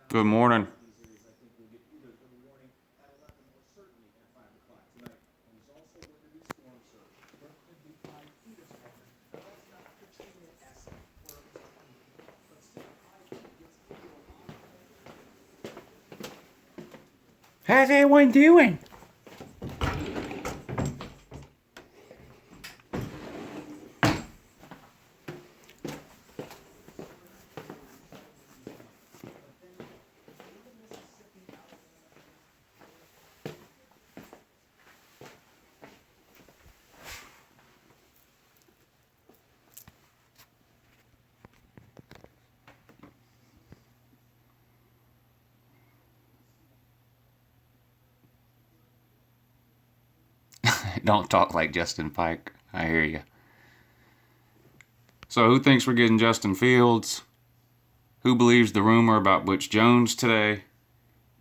Good morning. How's everyone doing? Don't talk like Justin Pike. I hear you. So, who thinks we're getting Justin Fields? Who believes the rumor about Butch Jones today?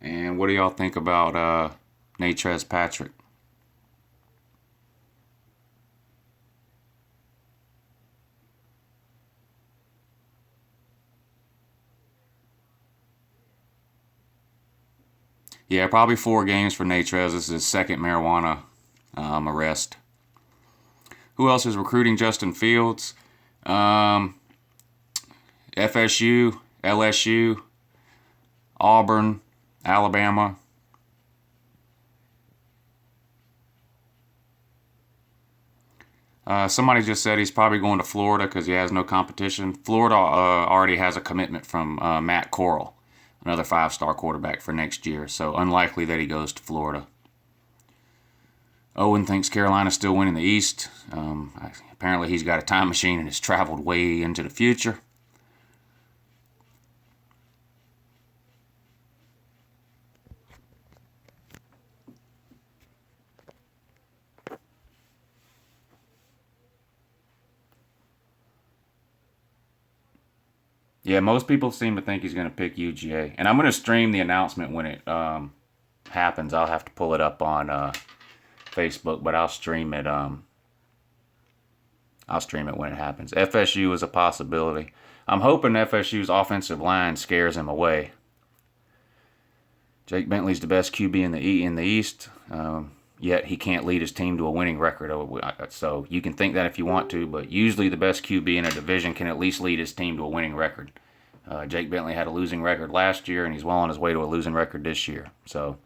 And what do y'all think about Natrez Patrick? Yeah, probably 4 games for Natrez. This is his second marijuana arrest. Who else is recruiting Justin Fields? FSU, LSU, Auburn, Alabama. Somebody just said he's probably going to Florida because he has no competition. Florida already has a commitment from Matt Corral, another 5-star quarterback for next year, so unlikely that he goes to Florida. Owen thinks Carolina's still winning the East. Apparently he's got a time machine and has traveled way into the future. Yeah, most people seem to think he's going to pick UGA. And I'm going to stream the announcement when it happens. I'll have to pull it up on Facebook, but I'll stream it. I'll stream it when it happens. FSU is a possibility. I'm hoping FSU's offensive line scares him away. Jake Bentley's the best QB in the East, yet he can't lead his team to a winning record. So you can think that if you want to, but usually the best QB in a division can at least lead his team to a winning record. Jake Bentley had a losing record last year, and he's well on his way to a losing record this year. So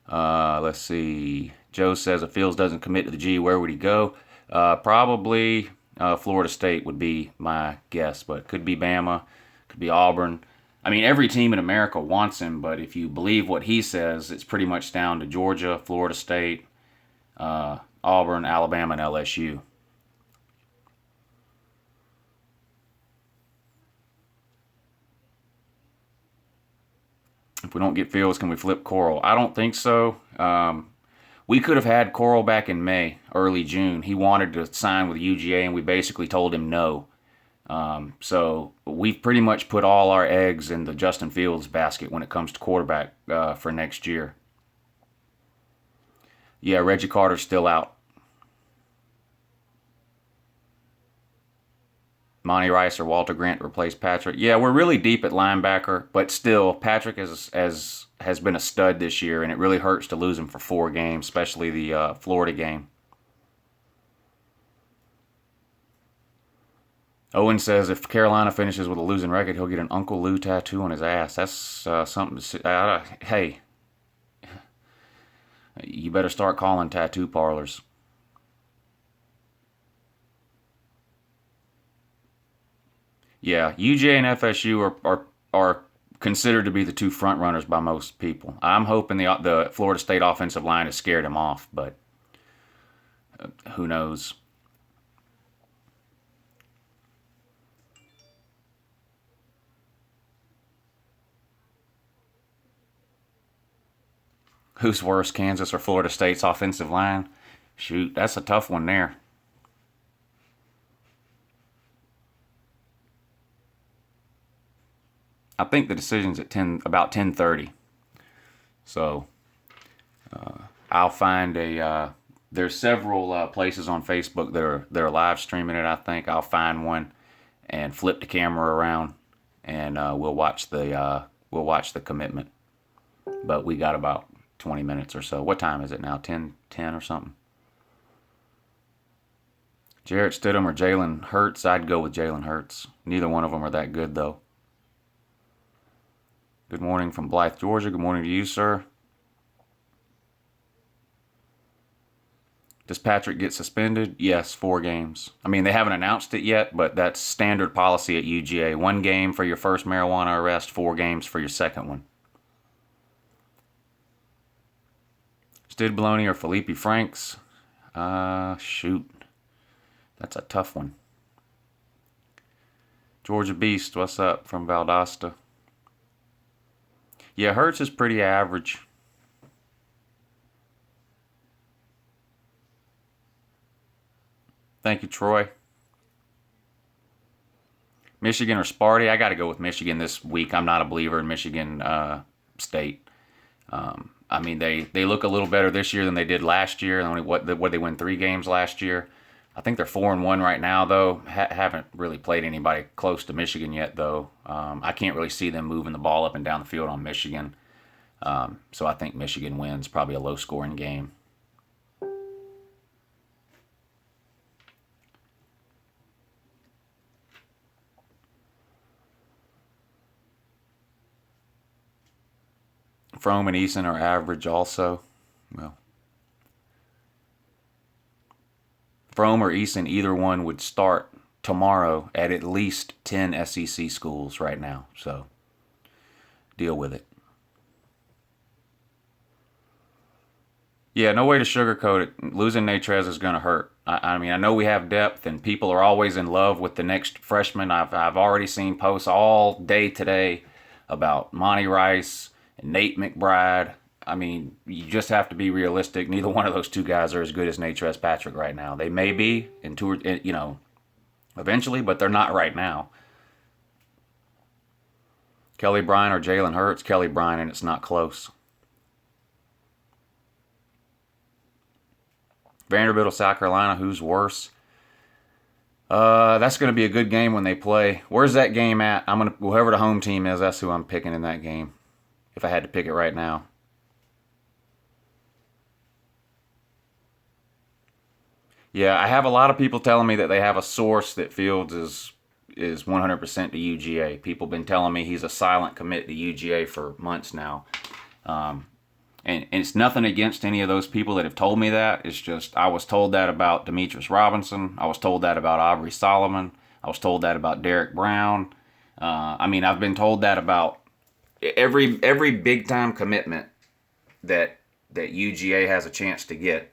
let's see. Joe says if Fields doesn't commit to the G, where would he go? Probably Florida State would be my guess, but could be Bama, could be Auburn. I mean, every team in America wants him, but if you believe what he says, it's pretty much down to Georgia, Florida State, Auburn, Alabama, and LSU. If we don't get Fields, can we flip Coral? I don't think so. We could have had Coral back in May, early June. He wanted to sign with UGA, and we basically told him no. So we've pretty much put all our eggs in the Justin Fields basket when it comes to quarterback for next year. Yeah, Reggie Carter's still out. Monty Rice or Walter Grant to replace Patrick. Yeah, we're really deep at linebacker, but still, Patrick has been a stud this year, and it really hurts to lose him for 4 games, especially the Florida game. Owen says if Carolina finishes with a losing record, he'll get an Uncle Lou tattoo on his ass. That's something to see. Hey, you better start calling tattoo parlors. Yeah, UJ and FSU are considered to be the 2 front runners by most people. I'm hoping the Florida State offensive line has scared him off, but who knows? Who's worse, Kansas or Florida State's offensive line? Shoot, that's a tough one there. I think the decision's at about 10:30. So I'll find a. There's several places on Facebook that are live streaming it. I think I'll find one and flip the camera around, and we'll watch the commitment. But we got about 20 minutes or so. What time is it now? 10 or something. Jarrett Stidham or Jalen Hurts? I'd go with Jalen Hurts. Neither one of them are that good, though. Good morning from Blythe, Georgia. Good morning to you, sir. Does Patrick get suspended? Yes, 4 games. I mean, they haven't announced it yet, but that's standard policy at UGA. 1 game for your first marijuana arrest, 4 games for your second one. Stid Baloney or Felipe Franks? Shoot. That's a tough one. Georgia Beast, what's up from Valdosta? Yeah, Hurts is pretty average. Thank you, Troy. Michigan or Sparty? I got to go with Michigan this week. I'm not a believer in Michigan State. I mean, they look a little better this year than they did last year. What they win 3 games last year. I think they're 4-1 right now, though. Haven't really played anybody close to Michigan yet, though. I can't really see them moving the ball up and down the field on Michigan. So I think Michigan wins, probably a low-scoring game. Frome and Eason are average also. Well, Frome or Eason, either one would start tomorrow at least 10 SEC schools right now. So deal with it. Yeah, no way to sugarcoat it. Losing Natrez is going to hurt. I mean, I know we have depth, and people are always in love with the next freshman. I've already seen posts all day today about Monty Rice and Nate McBride. I mean, you just have to be realistic. Neither one of those 2 guys are as good as Natrez Patrick right now. They may be eventually, but they're not right now. Kelly Bryant or Jalen Hurts? Kelly Bryant, and it's not close. Vanderbilt or South Carolina, who's worse? That's going to be a good game when they play. Where's that game at? Whoever the home team is, that's who I'm picking in that game. If I had to pick it right now. Yeah, I have a lot of people telling me that they have a source that Fields is 100% to UGA. People have been telling me he's a silent commit to UGA for months now. And it's nothing against any of those people that have told me that. It's just I was told that about Demetrius Robinson. I was told that about Aubrey Solomon. I was told that about Derek Brown. I mean, I've been told that about every big time commitment that UGA has a chance to get.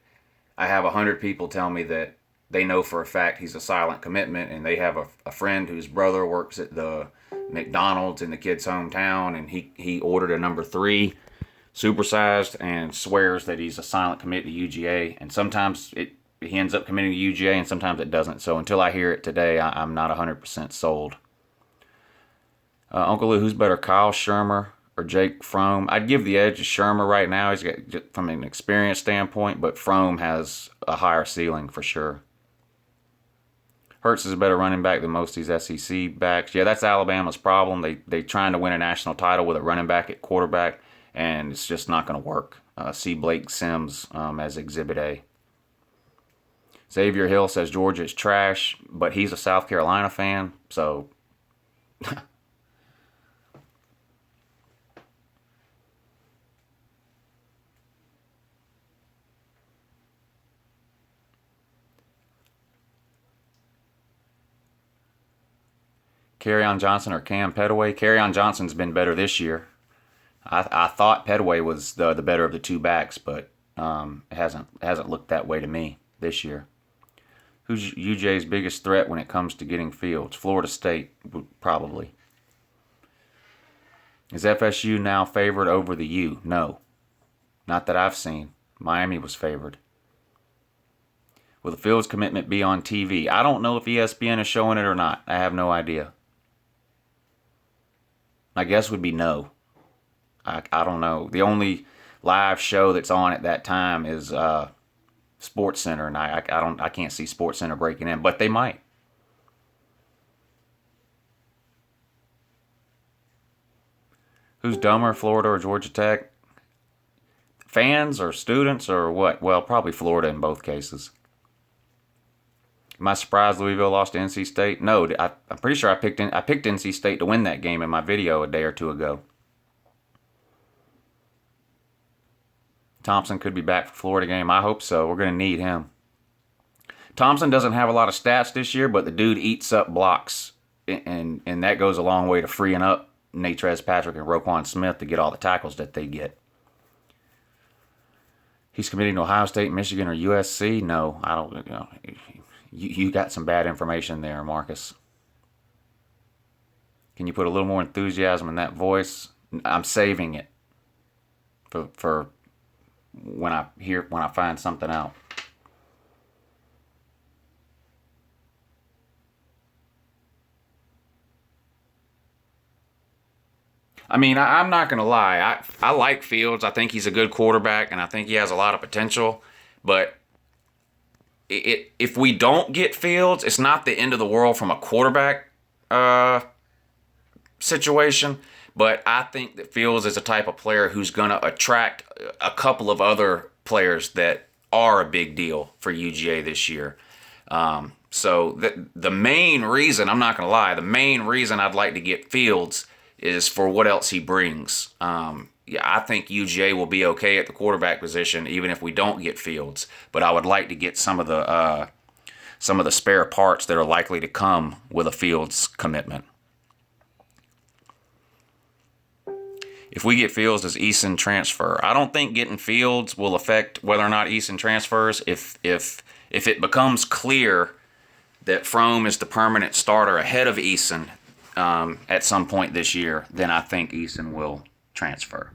I have 100 people tell me that they know for a fact he's a silent commitment, and they have a friend whose brother works at the McDonald's in the kid's hometown, and he ordered a number 3 supersized and swears that he's a silent commit to UGA. And sometimes he ends up committing to UGA, and sometimes it doesn't. So until I hear it today, I'm not 100% sold. UNCLELOU, who's better, Kyle Shermer or Jake Frome? I'd give the edge to Shermer right now. He's got, from an experience standpoint, but Frome has a higher ceiling for sure. Hurts is a better running back than most of these SEC backs. Yeah, that's Alabama's problem. They trying to win a national title with a running back at quarterback, and it's just not going to work. See Blake Sims as Exhibit A. Xavier Hill says Georgia is trash, but he's a South Carolina fan, so... Kerryon Johnson or Cam Petaway? Kerryon Johnson's been better this year. I thought Petaway was the better of the 2 backs, but it hasn't looked that way to me this year. Who's UJ's biggest threat when it comes to getting Fields? Florida State, probably. Is FSU now favored over the U? No. Not that I've seen. Miami was favored. Will the Fields commitment be on TV? I don't know if ESPN is showing it or not. I have no idea. My guess would be no. I don't know. The only live show that's on at that time is Sports Center, and I can't see Sports Center breaking in, but they might. Who's dumber, Florida or Georgia Tech? Fans or students or what? Well, probably Florida in both cases. Am I surprised Louisville lost to NC State? No, I'm pretty sure I picked NC State to win that game in my video a day or two ago. Thompson could be back for Florida game. I hope so. We're going to need him. Thompson doesn't have a lot of stats this year, but the dude eats up blocks, and that goes a long way to freeing up Natrez, Patrick, and Roquan Smith to get all the tackles that they get. He's committing to Ohio State, Michigan, or USC? No, I don't. You got some bad information there, Marcus. Can you put a little more enthusiasm in that voice? I'm saving it for when I find something out. I mean, I'm not going to lie. I like Fields. I think he's a good quarterback, and I think he has a lot of potential. But if we don't get Fields, it's not the end of the world from a quarterback situation. But I think that Fields is a type of player who's going to attract a couple of other players that are a big deal for UGA this year. So the main reason, I'm not going to lie, the main reason I'd like to get Fields is for what else he brings. I think UGA will be okay at the quarterback position even if we don't get Fields. But I would like to get some of the spare parts that are likely to come with a Fields commitment. If we get Fields, does Eason transfer? I don't think getting Fields will affect whether or not Eason transfers. If it becomes clear that Frome is the permanent starter ahead of Eason at some point this year, then I think Eason will transfer.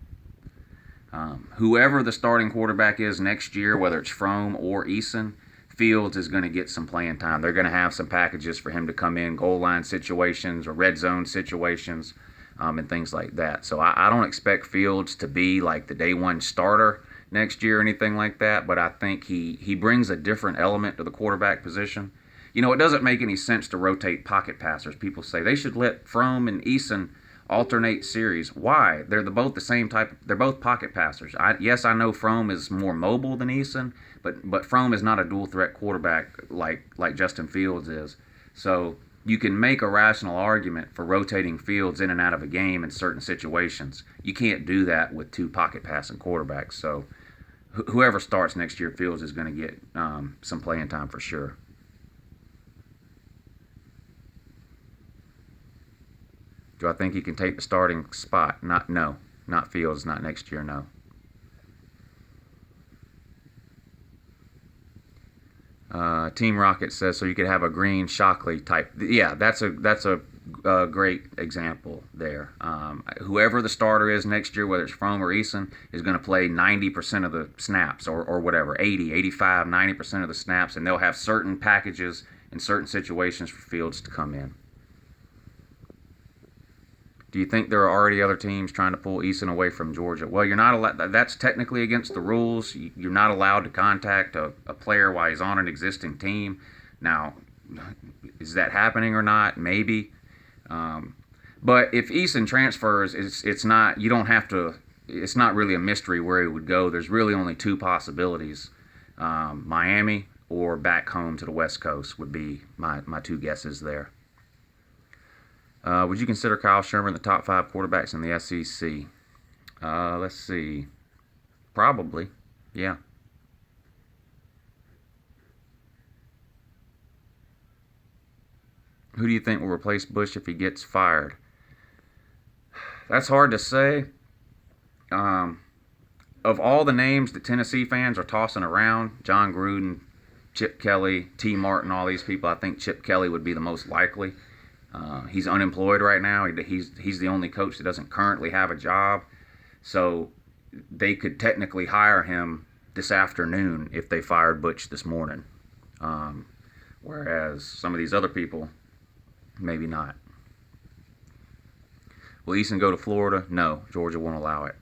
Whoever the starting quarterback is next year, whether it's Frome or Eason, Fields is going to get some playing time. They're going to have some packages for him to come in, goal line situations or red zone situations, and things like that. So I don't expect Fields to be like the day one starter next year or anything like that, but I think he brings a different element to the quarterback position. You know, it doesn't make any sense to rotate pocket passers. People say they should let Frome and Eason alternate series. Why? They're both the same type. They're both pocket passers. Yes, I know Frome is more mobile than Eason, but Frome is not a dual threat quarterback like Justin Fields is. So you can make a rational argument for rotating Fields in and out of a game in certain situations. You can't do that with two pocket passing quarterbacks. So whoever starts next year, Fields is going to get some playing time for sure. Do I think he can take the starting spot? No. Not Fields, not next year, no. Team Rocket says, so you could have a Green Shockley type. Yeah, that's a great example there. Whoever the starter is next year, whether it's Frome or Eason, is going to play 90% of the snaps or whatever, 80, 85, 90% of the snaps, and they'll have certain packages in certain situations for Fields to come in. Do you think there are already other teams trying to pull Eason away from Georgia? Well, you're not allowed. That's technically against the rules. You're not allowed to contact a player while he's on an existing team. Now, is that happening or not? Maybe. But if Eason transfers, it's not. You don't have to. It's not really a mystery where he would go. There's really only two possibilities: Miami or back home to the West Coast would be my two guesses there. Would you consider Kyle Sherman the top 5 quarterbacks in the SEC? Let's see. Probably, yeah. Who do you think will replace Butch if he gets fired? That's hard to say. Of all the names that Tennessee fans are tossing around, John Gruden, Chip Kelly, T. Martin, all these people, I think Chip Kelly would be the most likely. He's unemployed right now. He's the only coach that doesn't currently have a job. So they could technically hire him this afternoon if they fired Butch this morning. Whereas some of these other people, maybe not. Will Eason go to Florida? No, Georgia won't allow it.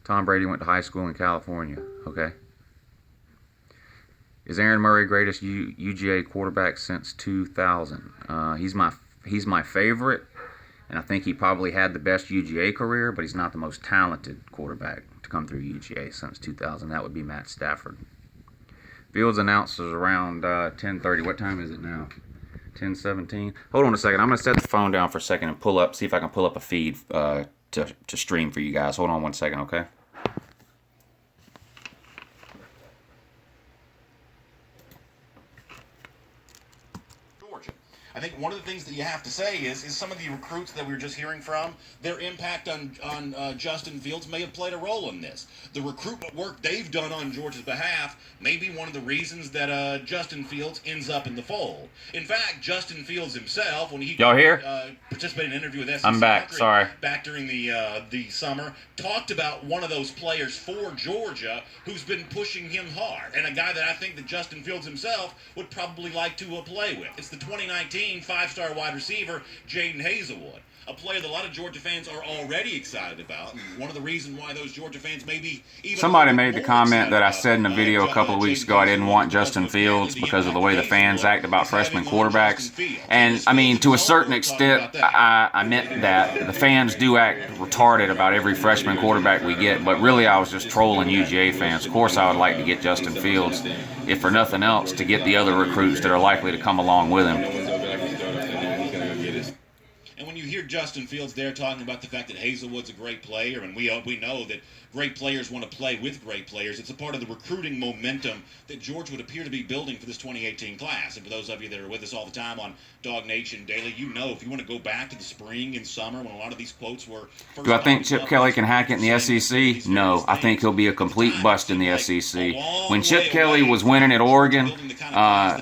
Tom Brady went to high school in California. Okay. Is Aaron Murray greatest UGA quarterback since 2000? He's my favorite, and I think he probably had the best UGA career, but he's not the most talented quarterback to come through UGA since 2000. That would be Matt Stafford. Fields announces around 10:30. What time is it now? 10:17. Hold on a second. I'm going to set the phone down for a second and see if I can pull up a feed to stream for you guys. Hold on one second, okay? I think one of the things that you have to say is some of the recruits that we were just hearing from, their impact on Justin Fields may have played a role in this. The recruitment work they've done on Georgia's behalf may be one of the reasons that Justin Fields ends up in the fold. In fact, Justin Fields himself, when he participated in an interview with SEC I'm back. Country, Sorry. back during the summer, talked about one of those players for Georgia who's been pushing him hard, and a guy that I think that Justin Fields himself would probably like to play with. It's the 2019 five-star wide receiver, Jaden Hazelwood, a player that a lot of Georgia fans are already excited about. And one of the reasons why those Georgia fans maybe even somebody made the comment that I said in a video a couple of weeks ago I didn't want Justin Fields because of the way the fans act about freshman quarterbacks. And, I mean, to a certain extent, I meant that. The fans do act retarded about every freshman quarterback we get, but really I was just trolling UGA fans. Of course I would like to get Justin Fields, if for nothing else, to get the other recruits that are likely to come along with him. And when you hear Justin Fields there talking about the fact that Hazelwood's a great player, and we know that great players want to play with great players, it's a part of the recruiting momentum that Georgia would appear to be building for this 2018 class. And for those of you that are with us all the time on Dog Nation Daily, you know if you want to go back to the spring and summer when a lot of these quotes were first. Do I think Chip Kelly can hack it in the SEC? No. I think he'll be a complete bust in the SEC. When Chip Kelly was winning at Oregon,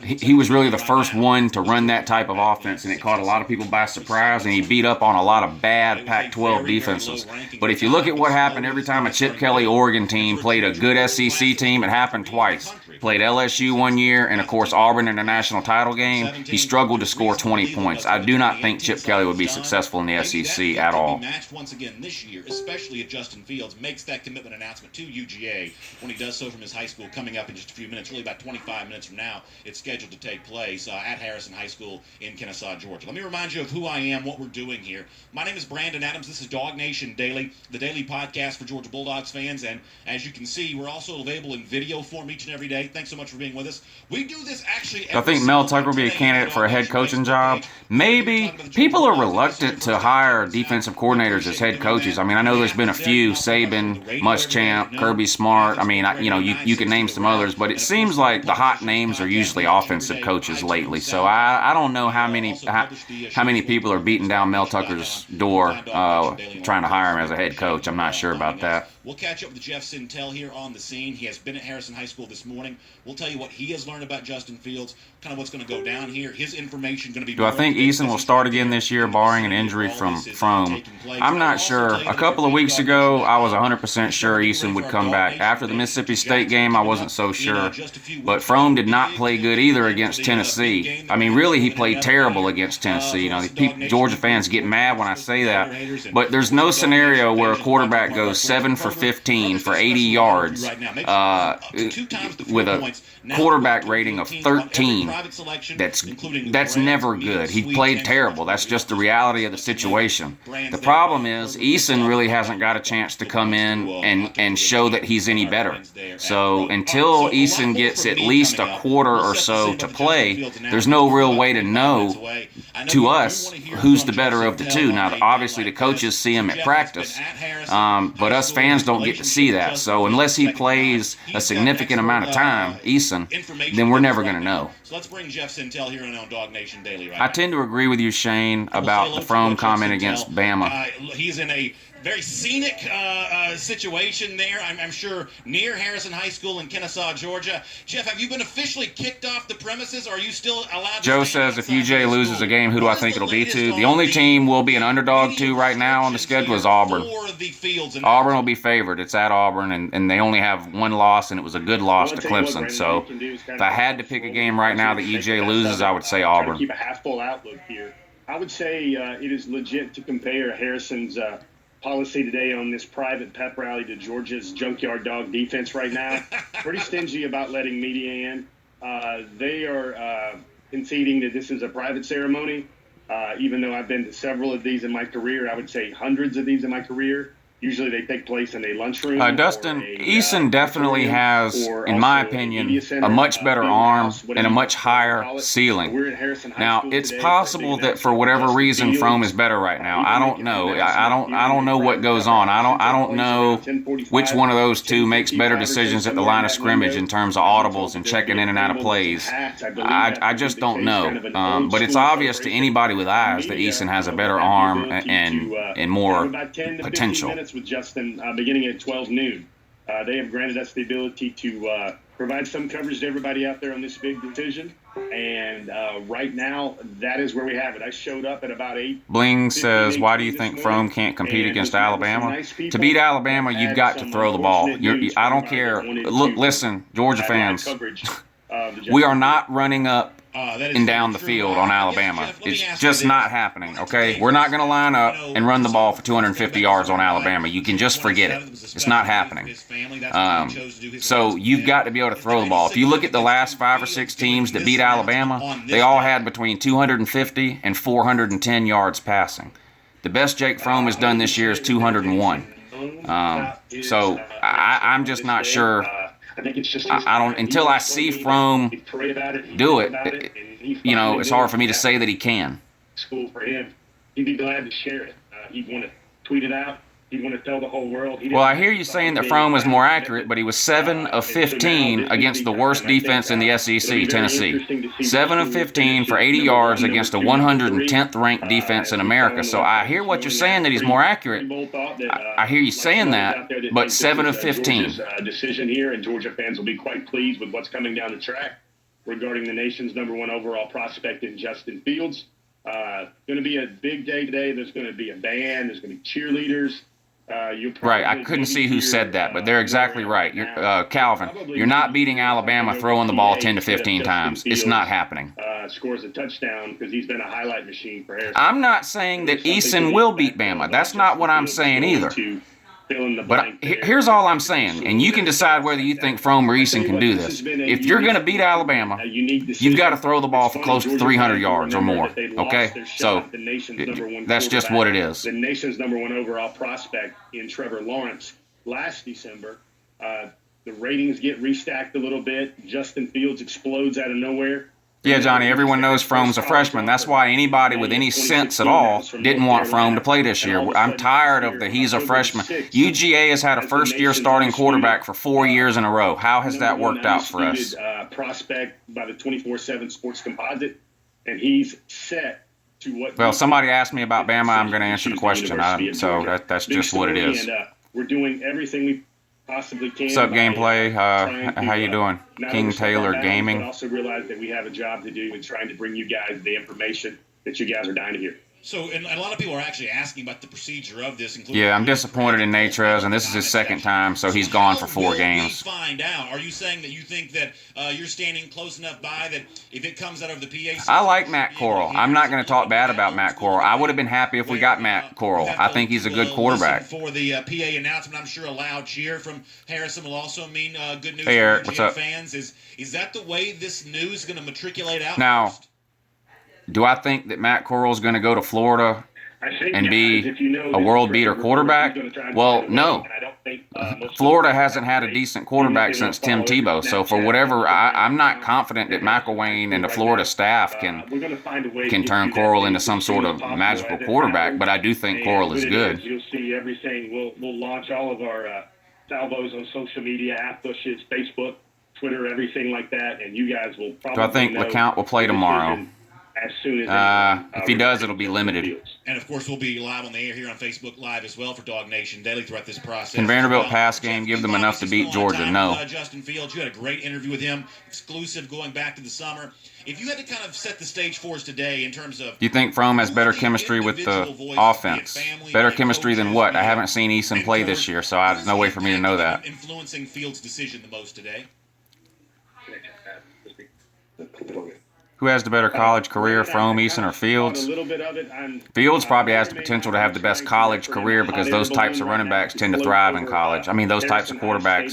he was really the first one to run that type of offense, and it caught a lot of people by surprise, and he beat up on a lot of bad Pac-12 defenses. But if you look at what happened every time a Chip Kelly Oregon team played a good SEC team, it happened twice. Played LSU one year, and of course Auburn in the national title game, he struggled to score 20 points. I do not think Chip Kelly would be successful in the SEC at all. Matched once again this year, especially if Justin Fields makes that commitment announcement to UGA when he does so from his high school coming up in just a few minutes, really about 25 minutes from now. It's scheduled to take place at Harrison High School in Kennesaw, Georgia. Let me remind you of who I am, what we're doing here. My name is Brandon Adams. This is Dog Nation Daily, the daily podcast for Georgia Bulldogs fans. And as you can see, we're also available in video form each and every day. Thanks so much for being with us. We do this actually. I think Mel Tucker will be a candidate for a head coaching job. Maybe. People are reluctant to hire defensive coordinators as head coaches. I mean, I know there's been a few: Saban, Muschamp, Kirby Smart. I mean, you can name some others, but it seems like the hot names are usually offensive coaches lately. So I don't know how many people are beating down Mel Tucker's door trying to hire him as a head coach. I'm not sure about that. We'll catch up with Jeff Sintel here on the scene. He has been at Harrison High School this morning. We'll tell you what he has learned about Justin Fields, kind of what's going to go down here. His information going to be. Do I think Eason will start again this year, barring an injury from Frome? I'm not sure. A couple of weeks ago, I was 100% sure Eason would come back. After the Mississippi State game, I wasn't so sure. But Frome did not play good either against Tennessee. I mean, really, he played terrible against Tennessee. You know, Georgia fans get mad when I say that. But there's no scenario where a quarterback goes 7 for 15 for 80 yards with a quarterback rating of 13. That's never good. He played terrible. That's just the reality of the situation. The problem is Eason really hasn't got a chance to come in and show that he's any better. So until Eason gets at least a quarter or so to play, there's no real way to know to us who's the better of the two. Now, obviously the coaches see him at practice, but us fans don't get to see that. So unless he plays a significant amount of time, Eason, then we're never going to know. So let's bring Jeff Sintel here on Dog Nation Daily. I tend to agree with you, Shane, about the Frome comment against Bama. He's in a very scenic situation there, I'm sure, near Harrison High School in Kennesaw, Georgia. Jeff, have you been officially kicked off the premises, or are you still allowed to? Joe says if UJ loses a game, who do I think it'll be to? The only team we'll be an underdog to right now on the schedule is Auburn. Auburn will be favored. It's at Auburn, and they only have one loss, and it was a good loss to Clemson. So if I had to pick a game right now that UJ loses, I would say Auburn. Keep a half-full outlook here. I would say it is legit to compare Harrison's policy today on this private pep rally to Georgia's junkyard dog defense right now. Pretty stingy about letting media in. They are conceding that this is a private ceremony. Even though I've been to several of these in my career, I would say hundreds of these in my career. Usually they take place in a lunchroom. Dustin, Eason definitely has, in my opinion, a much better arm and a much higher ceiling. Now, it's possible that for whatever reason, Fromm is better right now. I don't know. I don't know what goes on. I don't know which one of those two makes better decisions at the line of scrimmage in terms of audibles and checking in and out of plays. I just don't know. But it's obvious to anybody with eyes that Eason has a better arm and more potential. With Justin beginning at 12 noon. They have granted us the ability to provide some coverage to everybody out there on this big decision. And right now, that is where we have it. I showed up at about 8. Bling says, why do you think Fromm can't compete against Alabama? To beat Alabama, you've got to throw the ball. I don't care. Look, listen, Georgia fans. We are not running up and down the field on Alabama. It's just not happening, okay? We're not going to line up and run the ball for 250 yards on Alabama. You can just forget it. It's not happening. So you've got to be able to throw the ball. If you look at the last 5 or 6 teams that beat Alabama, they all had between 250 and 410 yards passing. The best Jake Fromm has done this year is 201. So I'm just not sure. I think it's just I don't until I see Fromm do it. You know, it's hard for me to say that he can. School for him, he'd be glad to share it. He'd want to tweet it out. He'd want to tell the whole world. Well, I hear you saying that Fromm was more accurate, but he was 7 of 15 against the worst defense in the SEC, Tennessee. 7 of 15 for 80 yards against a 110th ranked defense in America. So I hear what you're saying that he's more accurate. I hear you saying that, but 7 of 15. Decision here, and Georgia fans will be quite pleased with what's coming down the track regarding the nation's #1 overall prospect in Justin Fields. Going to be a big day today. There's going to be a band. There's going to be cheerleaders. Right, I couldn't see who said that, but they're exactly right. Calvin, you're not beating Alabama throwing the ball 10 to 15 times. It's not happening. Scores a touchdown because he's been a highlight machine for Harrison. I'm not saying that Eason will beat Bama. That's not what I'm saying either. But here's all I'm saying, and you can decide whether you think Fromm or Eason can do this. If you're going to beat Alabama, you've got to throw the ball for close to 300 yards or more, okay? So that's just what it is. The nation's #1 overall prospect in Trevor Lawrence last December. The ratings get restacked a little bit. Justin Fields explodes out of nowhere. Yeah, Johnny, everyone knows Fromm's a freshman. That's why anybody with any sense at all didn't want Fromm to play this year. I'm tired of the he's a freshman. UGA has had a first-year starting quarterback for 4 years in a row. How has that worked out for us? Prospect by the 24/7 Sports Composite, and he's set to what. Well, somebody asked me about Bama. I'm going to answer the question. So that's just what it is. And, we're doing everything we possibly can. What's up, Gameplay? How you doing? King Taylor Gaming. But also realize that we have a job to do in trying to bring you guys the information that you guys are dying to hear. So, and a lot of people are actually asking about the procedure of this. Yeah, I'm disappointed in Natrez, and this is his second time, so he's gone for 4 games. Find out. Are you saying that you think that you're standing close enough by that if it comes out of the PA? I like Matt Corral. I'm not going to talk bad about Matt Corral. I would have been happy if we got Matt Corral. I think he's a good quarterback. For the PA announcement, I'm sure a loud cheer from Harrison will also mean good news hey, Eric, for what's up? Fans. Is that the way this news is going to matriculate out? Now, do I think that Matt Corral is going to go to Florida and be a world beater quarterback? Well, no. Florida hasn't had a decent quarterback since Tim Tebow, so for whatever, I'm not confident that McElwain and the Florida staff can turn Corral into some sort of magical quarterback, but I do think Corral is good. You'll see everything. We'll launch all of our salvos on social media, app pushes, Facebook, Twitter, everything like that, and you guys will probably. So I think LeCount will play tomorrow. As soon as if he does, it'll be limited. And of course, we'll be live on the air here on Facebook Live as well for Dog Nation Daily throughout this process. Can Vanderbilt pass game give them enough to beat Georgia? No. Justin Fields, you had a great interview with him, exclusive going back to the summer. If you had to kind of set the stage for us today in terms of, do you think Fromm has better chemistry with the offense? Better chemistry than what? I haven't seen Eason play this year, so there's no way for me to know that. Influencing Fields' decision the most today. Who has the better college career, Frome, Eason, or Fields? A little bit of it. Fields probably has the potential to have the best college career because those types of running backs tend to thrive in college. I mean, those types of quarterbacks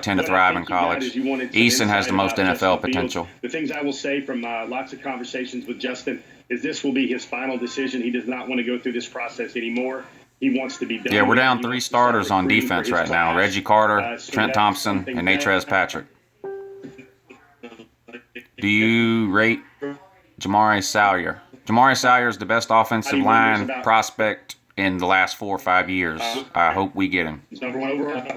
tend to thrive in college. Eason has the most NFL potential. The things I will say from lots of conversations with Justin is this will be his final decision. He does not want to go through this process anymore. He wants to be done. Yeah, we're down 3 starters on defense right now. Reggie Carter, Trent Thompson, and Natrez Patrick. Do you rate Jamari Salyer? Jamari Salyer is the best offensive line prospect in the last 4 or 5 years. I hope we get him.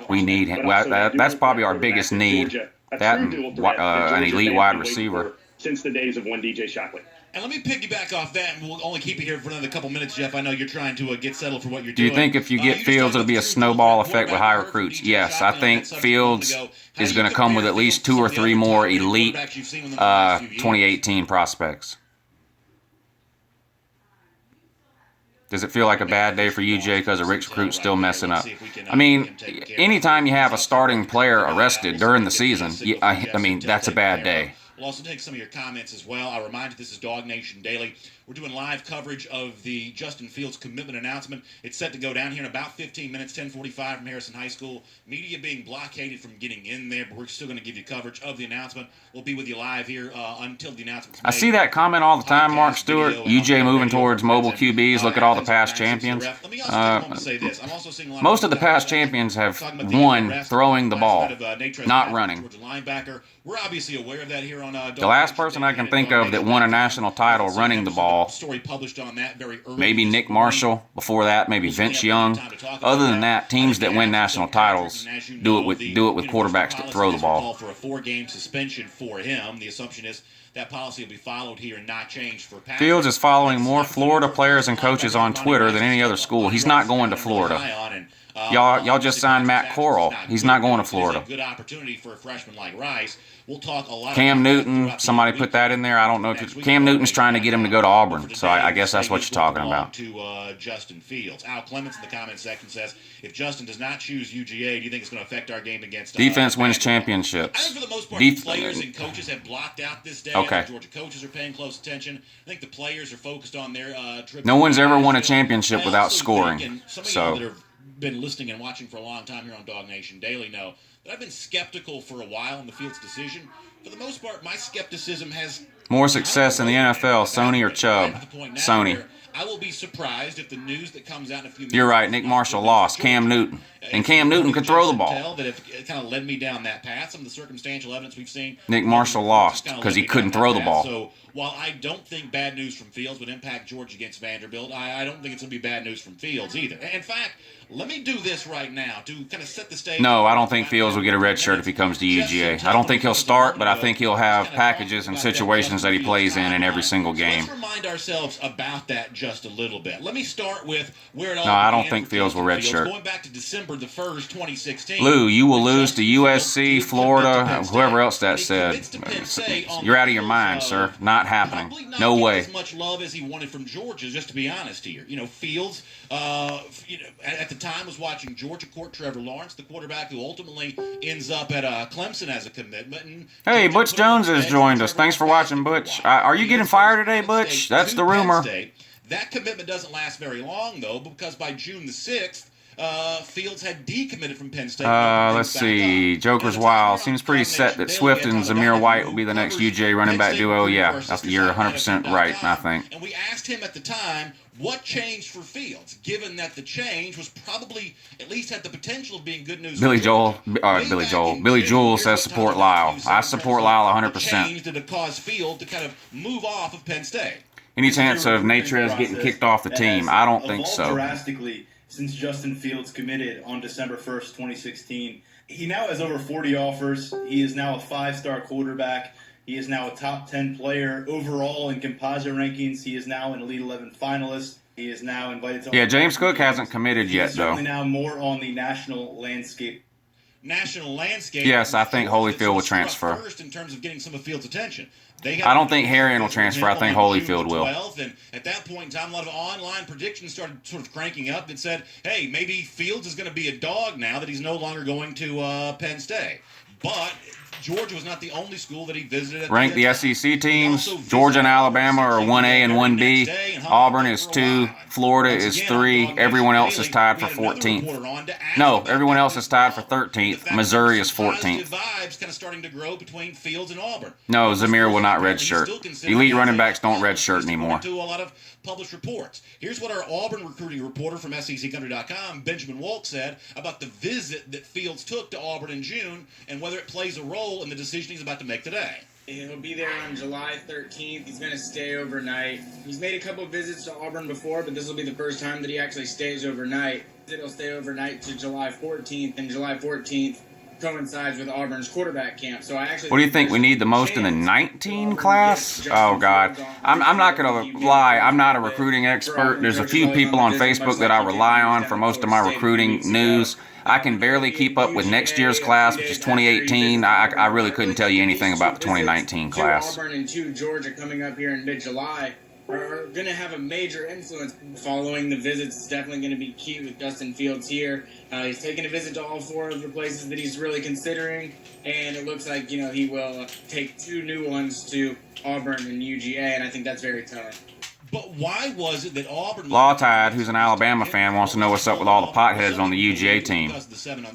We need him. Well, that's probably our biggest need. That and an elite wide receiver. Since the days of one DJ Shockley. And let me piggyback off that, and we'll only keep you here for another couple minutes, Jeff. I know you're trying to get settled for what you're doing. Do you think if you get Fields, it'll be a snowball effect with high recruits? Yes, I think Fields is going to come with at least 2 or 3 more elite 2018 prospects. Does it feel like a bad day for UJ because a rich recruit's still messing up? I mean, anytime you have a starting player arrested during the season, I mean, that's a bad day. We'll also take some of your comments as well. I'll remind you, this is Dog Nation Daily. We're doing live coverage of the Justin Fields commitment announcement. It's set to go down here in about 15 minutes, 10:45 from Harrison High School. Media being blockaded from getting in there, but we're still going to give you coverage of the announcement. We'll be with you live here until the announcement's made. I see that comment all the time, Mark Stewart. UJ moving towards mobile QBs. Look at all the past champions. Most of the past champions have won throwing the ball, not running. We're obviously aware of that here on the last person I can think of that won a national title running the ball, story published on that very early maybe Nick Marshall. Before that, maybe Vince Young. Other than that, teams that win national titles do it with quarterbacks that throw the ball. For a 4-game suspension for him. The assumption is that policy will be followed here and not changed for Patrick. Fields is following more Florida players and coaches on Twitter than any other school. He's not going to Florida. Y'all just signed Matt Corral. He's not going to Florida. Good opportunity for a freshman like Rice. We'll talk a lot. Cam Newton, somebody put that in there. I don't know. Cam Newton's trying to get him to go to Auburn, so I guess that's what you're talking about. To Justin Fields. Al Clements in the comment section says, if Justin does not choose UGA, do you think it's going to affect our game against defense wins championships? I think for the most part, the players and coaches have blocked out this day. Okay. Georgia coaches are paying close attention. I think the players are focused on their trip. No one's ever won a championship without scoring. So. Been listening and watching for a long time here on Dog Nation Daily know that I've been skeptical for a while in the Fields decision. For the most part, my skepticism has more success in the NFL, Sony or Chubb? Sony. I will be surprised if the news that comes out in a few minutes. You're right. Nick Marshall lost. Cam Newton. And Cam Newton could throw the ball. That it kind of led me down that path. Some of the circumstantial evidence we've seen. Nick Marshall lost because he couldn't throw the ball. So while I don't think bad news from Fields would impact Georgia against Vanderbilt, I don't think it's going to be bad news from Fields either. In fact, let me do this right now to kind of set the stage. No, I don't think Fields will get a red shirt if he comes to UGA. I don't think he'll start, but I think he'll have packages and situations that he plays in every single game. Let's remind ourselves about that just a little bit. Let me start with where it all began. No, I don't think Fields will red shirt. Going back to December the 1st, 2016. Lou, you will lose to USC, Florida, whoever else that said. You're out of your mind, sir. Not happening. No way. As much love as he wanted from Georgia, just to be honest here. Fields, at the time was watching Georgia court Trevor Lawrence, the quarterback who ultimately ends up at Clemson as a commitment. And hey, Butch Jones has joined us. Thanks for watching, Butch. Are you getting fired today, Butch? That's the rumor. That commitment doesn't last very long, though, because by June the 6th, Fields had decommitted from Penn State. Let's see. Joker's Wild. Seems pretty set that Swift and Zamir White will be the next UJ running back duo. Yeah, you're 100% right, I think. And we asked him at the time, what changed for Fields, given that the change was probably, at least had the potential of being good news. Billy Joel says support Lyle. I support Lyle 100%. Change that have caused Field to kind of move off of Penn State. Any chance of Natrez getting kicked off the team? I don't think so. Drastically since Justin Fields committed on December 1st, 2016. He now has over 40 offers. He is now a 5-star quarterback. He is now a top 10 player overall in composite rankings. He is now an Elite 11 finalist. He is now invited to... Yeah, James Cook hasn't committed yet, though. He's certainly now more on the national landscape. Yes, I think Holyfield will transfer. First in terms of getting some of Fields' attention. I don't think Harrion will transfer. I think Holyfield will. And at that point in time, a lot of online predictions started sort of cranking up that said, hey, maybe Fields is going to be a dog now that he's no longer going to Penn State. But Georgia was not the only school that he visited. Rank the SEC teams. Georgia and Alabama are 1A and 1B. Auburn is 2. Florida is 3. Everyone else is tied for 14th. No, everyone else is tied for 13th. Missouri is 14th. Vibes kind of starting to grow between Fields and Auburn. No, Zamir will not redshirt. Elite running backs don't redshirt anymore. To a lot of published reports. Here's what our Auburn recruiting reporter from SECCountry.com, Benjamin Wolk, said about the visit that Fields took to Auburn in June and whether it plays a role in the decision he's about to make today. He'll be there on July 13th. He's going to stay overnight. He's made a couple of visits to Auburn before, but this will be the first time that he actually stays overnight. He'll stay overnight to July 14th, and July 14th coincides with Auburn's quarterback camp. So I actually. What do you think we need the most in the 19 class? Oh, God. I'm not going to lie. I'm not a recruiting expert. There's a few people on Facebook that I rely on for most of my recruiting news. I can barely keep up with next year's class, which is 2018. I really couldn't tell you anything about the 2019 class. Auburn and 2 Georgia coming up here in mid-July are going to have a major influence. Following the visits is definitely going to be key with Justin Fields here. He's taking a visit to all 4 of the places that he's really considering, and it looks like he will take 2 new ones to Auburn and UGA, and I think that's very telling. But why was it that Auburn... Lawtide, who's an Alabama fan, wants to know what's up with all the potheads on the UGA team.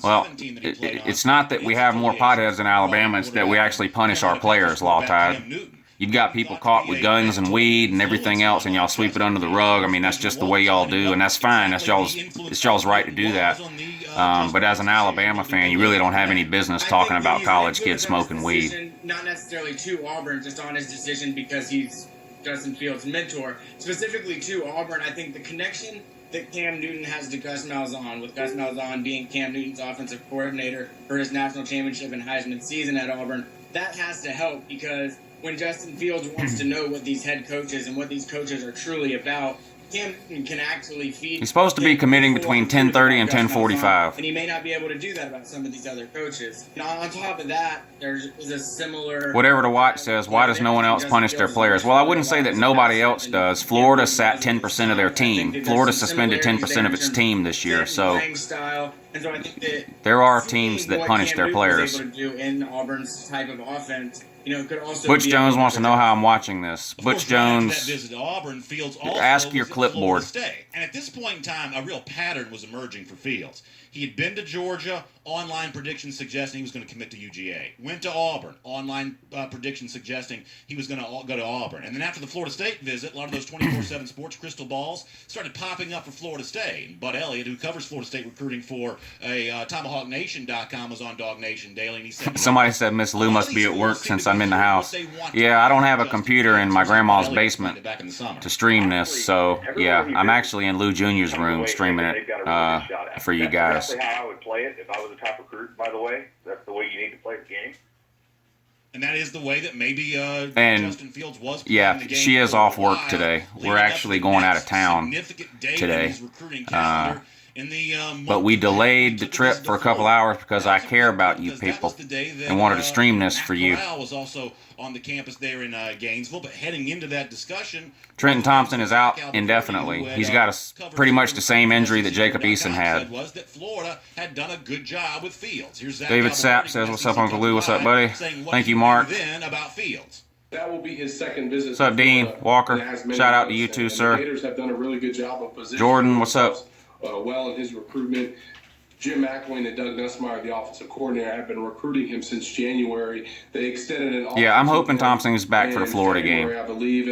Well, it's not that we have more potheads in Alabama, it's that we actually punish our players, Lawtide. You've got people caught with guns and weed and everything else, and y'all sweep it under the rug. I mean, that's just the way y'all do, and that's fine. It's y'all's right to do that. But as an Alabama fan, you really don't have any business talking about college kids smoking weed. Not necessarily to Auburn, just on his decision because he's Justin Fields' mentor. Specifically to Auburn, I think the connection that Cam Newton has to Gus Malzahn, with Gus Malzahn being Cam Newton's offensive coordinator for his national championship and Heisman season at Auburn, that has to help because when Justin Fields wants to know what these head coaches and what these coaches are truly about, Cam Newton can actually feed. He's supposed to be committing between 10:30 and 10:45. And he may not be able to do that about some of these other coaches. And on top of that, there's a similar... Whatever the watch says, why does no one else punish their players? Well, I wouldn't say that nobody else does. Florida sat 10% of their team. Florida suspended 10% of its team this year, so there are teams that punish their players. In Auburn's type of offense, could also Butch Jones wants to know how I'm watching this. Butch Jones, that visit to Auburn, Fields also ask your clipboard. And at this point in time, a real pattern was emerging for Fields. He had been to Georgia, online predictions suggesting he was going to commit to UGA. Went to Auburn, online predictions suggesting he was going to go to Auburn. And then after the Florida State visit, a lot of those 24/7 sports crystal balls started popping up for Florida State. And Bud Elliott, who covers Florida State recruiting for TomahawkNation.com, was on Dog Nation Daily, and he said, somebody said Miss Lou must be at work since I'm in the house. Yeah, I don't have a computer in my grandma's basement to stream this, so yeah, I'm actually in Lou Jr.'s room streaming it for you guys. That's how I would play it if I was a top recruit, by the way. That's the way you need to play the game. And that is the way that maybe and Justin Fields was playing yeah, the game she is for off a work while, today. We're leading actually up to the going out next of town significant day today. in his recruiting calendar. In the, But we delayed the trip for a couple hours because I care about you people and wanted to stream this for you. Was also on the campus there in Gainesville, but heading into that discussion, Trenton Thompson is out indefinitely. He's got pretty much the same injury that Jacob Eason had. Was that Florida had done a good job with Fields. Here's David Sapp says, "What's up, Uncle Lou? What's up, buddy? Thank you, Mark." Then about Fields. That will be his second visit. What's up, Dean Walker? Shout out to you too, sir. The Gators have done a really good job of positioning Jordan, what's up? Well in his recruitment. Jim McElwain and Doug Nussmeier, the offensive coordinator, have been recruiting him since January. They extended an Yeah, I'm hoping Thompson is back for the Florida game.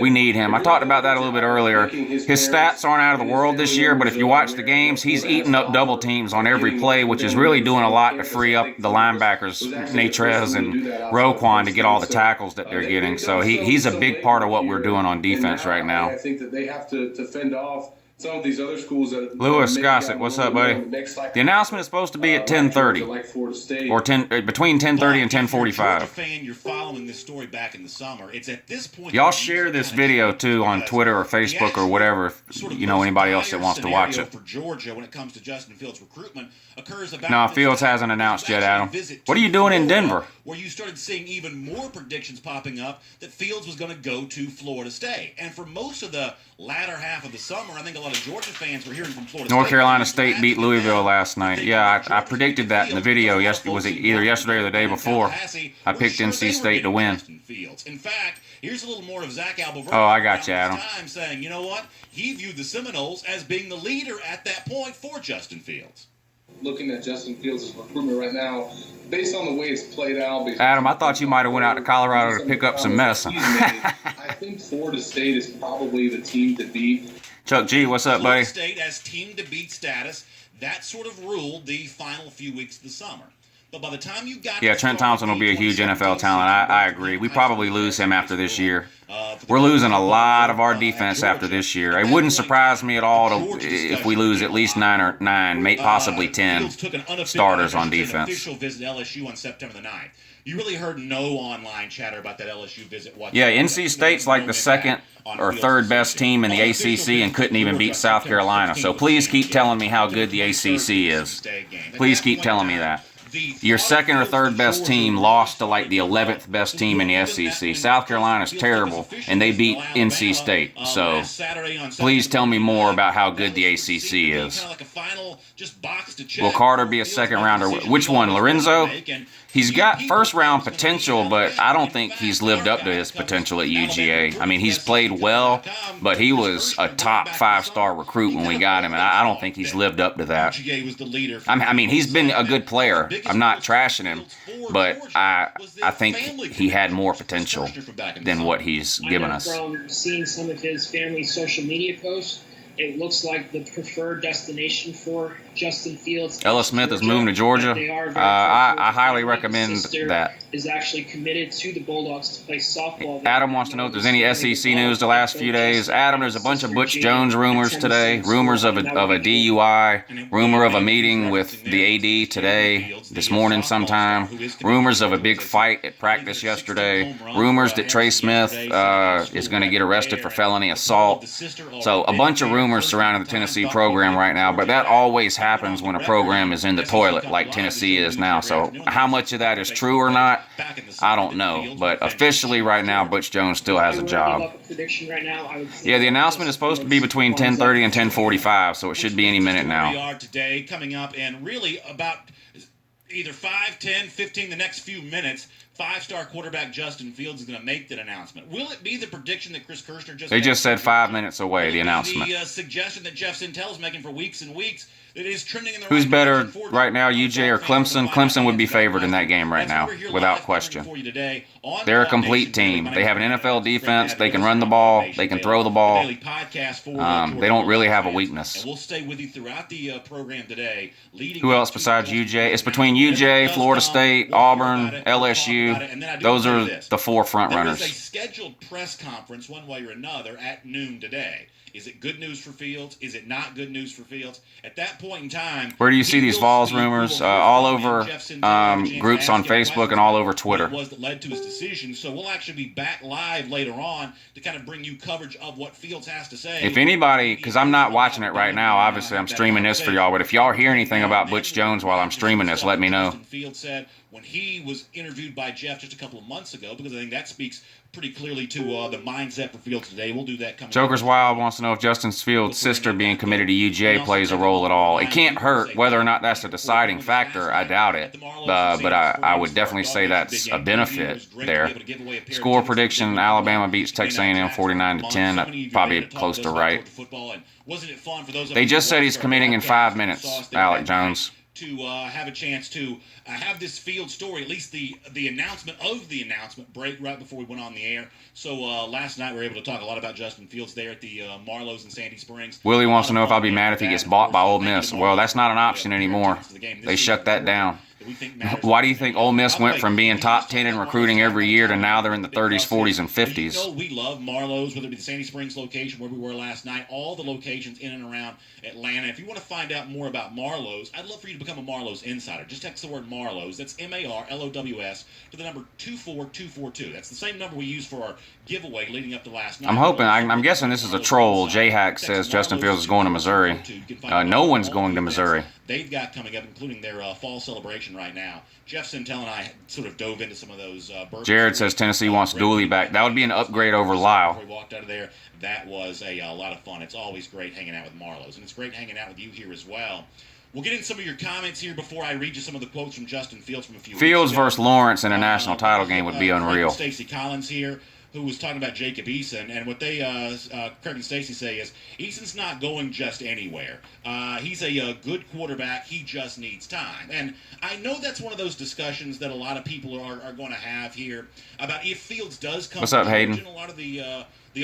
We need him. I talked about that a little bit earlier. His stats aren't out of the world this year, but if you watch the games, he's eating up double teams on every play, which is really doing a lot to free up the linebackers, Natrez and Roquan, to get all the tackles that they're getting. So he's a big part of what we're doing on defense right now. I think that they have to fend off some of these other schools that Lewis Gossett, what's up, buddy? The announcement is supposed to be at 10:30 or between 10:30 and 10:45. Fan, you're following this story back in the summer. It's at this point. Y'all share this video too on Twitter or Facebook or whatever. If you know anybody else that wants to watch it. For Georgia, when it comes to Justin Fields' recruitment, occurs about. No, Fields hasn't announced yet, Adam. What are you doing in Denver? Where you started seeing even more predictions popping up that Fields was going to go to Florida State, and for most of the latter half of the summer. I think a lot of Georgia fans were hearing from Florida North State. Carolina State beat Louisville last night. Yeah, I predicted that in the video. Was it either yesterday or the day before? I picked NC State to win. In fact, here's a little more of Zach Alberto. Oh, I got you, Adam. Saying, you know what? He viewed the Seminoles as being the leader at that point for Justin Fields. Looking at Justin Fields' recruitment right now, based on the way it's played out. Adam, I thought you might have went out to Colorado to pick up some medicine. I think Florida State is probably the team to beat. Chuck G, what's up, buddy? Florida State has team to beat status. That sort of ruled the final few weeks of the summer. But by the time you got Trent Thompson will be a huge NFL talent. I agree. We probably lose him after this year. We're losing a lot of our defense after this year. It wouldn't surprise me at all if we lose at least 9, possibly 10 starters on defense. Official visit LSU on September the 9th. You really heard no online chatter about that LSU visit whatsoever. Yeah, NC State's like the second or third best team in the ACC and couldn't even beat South Carolina. So please keep telling me how good the ACC is. Please keep telling me that. Your second or third best team lost to like the 11th best team in the SEC. South Carolina's terrible, and they beat NC State. So please tell me more about how good the ACC is. Will Carter be a second rounder? Which one, Lorenzo? He's got first-round potential, but I don't think he's lived up to his potential at UGA. I mean, he's played well, but he was a top 5-star recruit when we got him, and I don't think he's lived up to that. I mean, he's been a good player. I'm not trashing him, but I think he had more potential than what he's given us. From seeing some of his family's social media posts, it looks like the preferred destination for Justin Fields. Ella Smith is moving to Georgia. I highly recommend that. Is actually committed to the Bulldogs to play softball. Adam wants to know if there's any SEC news the last few days. Adam, there's a bunch of Butch Jones rumors today. Rumors of a DUI. Rumor of a meeting with the AD today, this morning sometime. Rumors of a big fight at practice yesterday. Rumors that Trey Smith is going to get arrested for felony assault. So a bunch of rumors surrounding the Tennessee program right now, but that always happens when a program is in the toilet like Tennessee is now. So how much of that is true or not, I don't know. But officially right now, Butch Jones still has a job. Yeah, the announcement is supposed to be between 10:30 and 10:45, so it should be any minute now. We are today coming up and really about either 5, 10, 15, the next few minutes, 5-star quarterback Justin Fields is going to make that announcement. Will it be the prediction that Chris Kirshner just They just said 5 minutes away, the announcement. The suggestion that Jeff Sintel is making for weeks and weeks. It is trending in the Who's right better direction right now, UJ or Clemson? Clemson would be favored in that game right now, without question. They're a complete team. They have an NFL defense. They can run the ball. They can throw the ball. They don't really have a weakness. We'll stay with you throughout the program today. Who else besides UJ? It's between UJ, Florida State, Auburn, LSU. Those are the 4 front runners. There is a scheduled press conference one way or another at noon today. Is it good news for Fields? Is it not good news for Fields? At that point in time, where do you see these Vols rumors? All over groups on Facebook and all over Twitter. What it was that led to his decision. So we'll actually be back live later on to kind of bring you coverage of what Fields has to say. If anybody, because I'm not watching it right now, obviously I'm streaming this for y'all, but if y'all hear anything about Butch Jones while I'm streaming this, let me know. Fields said when he was interviewed by Jeff just a couple of months ago, because I think that speaks pretty clearly to the mindset for Fields today. We'll do that coming Joker's Wild wants to know if Justin Fields' sister being committed to UGA plays a role at all. It can't hurt. Whether or not that's a deciding factor, I doubt it. But I would definitely say that's a benefit there. Score prediction, Alabama beats Texas A&M 49-10. That's probably close to right. They just said he's committing in 5 minutes, Alec Jones. To have a chance to have this Field story, at least the announcement of the announcement, break right before we went on the air. So last night we were able to talk a lot about Justin Fields there at the Marlowe's in Sandy Springs. Willie wants to know if I'll be mad if he gets bought by Ole Miss. Well, that's not an option anymore. They shut that down. Why do you think Ole Miss went from being top 10 in recruiting every year to now they're in the 30s, 40s, and 50s? You know, we love Marlowe's, whether it be the Sandy Springs location where we were last night, all the locations in and around Atlanta. If you want to find out more about Marlowe's, I'd love for you to become a Marlowe's insider. Just text the word Marlowe's. That's MARLOWS to the number 24242. That's the same number we used for our giveaway leading up to last night. I'm guessing this is a troll. J-Hack says Justin Fields is going to Missouri. No one's going to Missouri. they've got coming up, including their fall celebration right now. Jeff Sintel and I sort of dove into some of those. Jared says Tennessee wants Dooley back. That would be an upgrade over Lyle. Before we walked out of there, that was a lot of fun. It's always great hanging out with Marlowe's, and it's great hanging out with you here as well. We'll get into some of your comments here before I read you some of the quotes from Justin Fields from a few Fields weeks ago. versus Lawrence in a national title game would be unreal. Stacey Collins here, who was talking about Jacob Eason, and what they, Craig and Stacey say is, Eason's not going just anywhere. He's a good quarterback. He just needs time. And I know that's one of those discussions that a lot of people are going to have here about if Fields does come. What's up, Hayden? A lot of the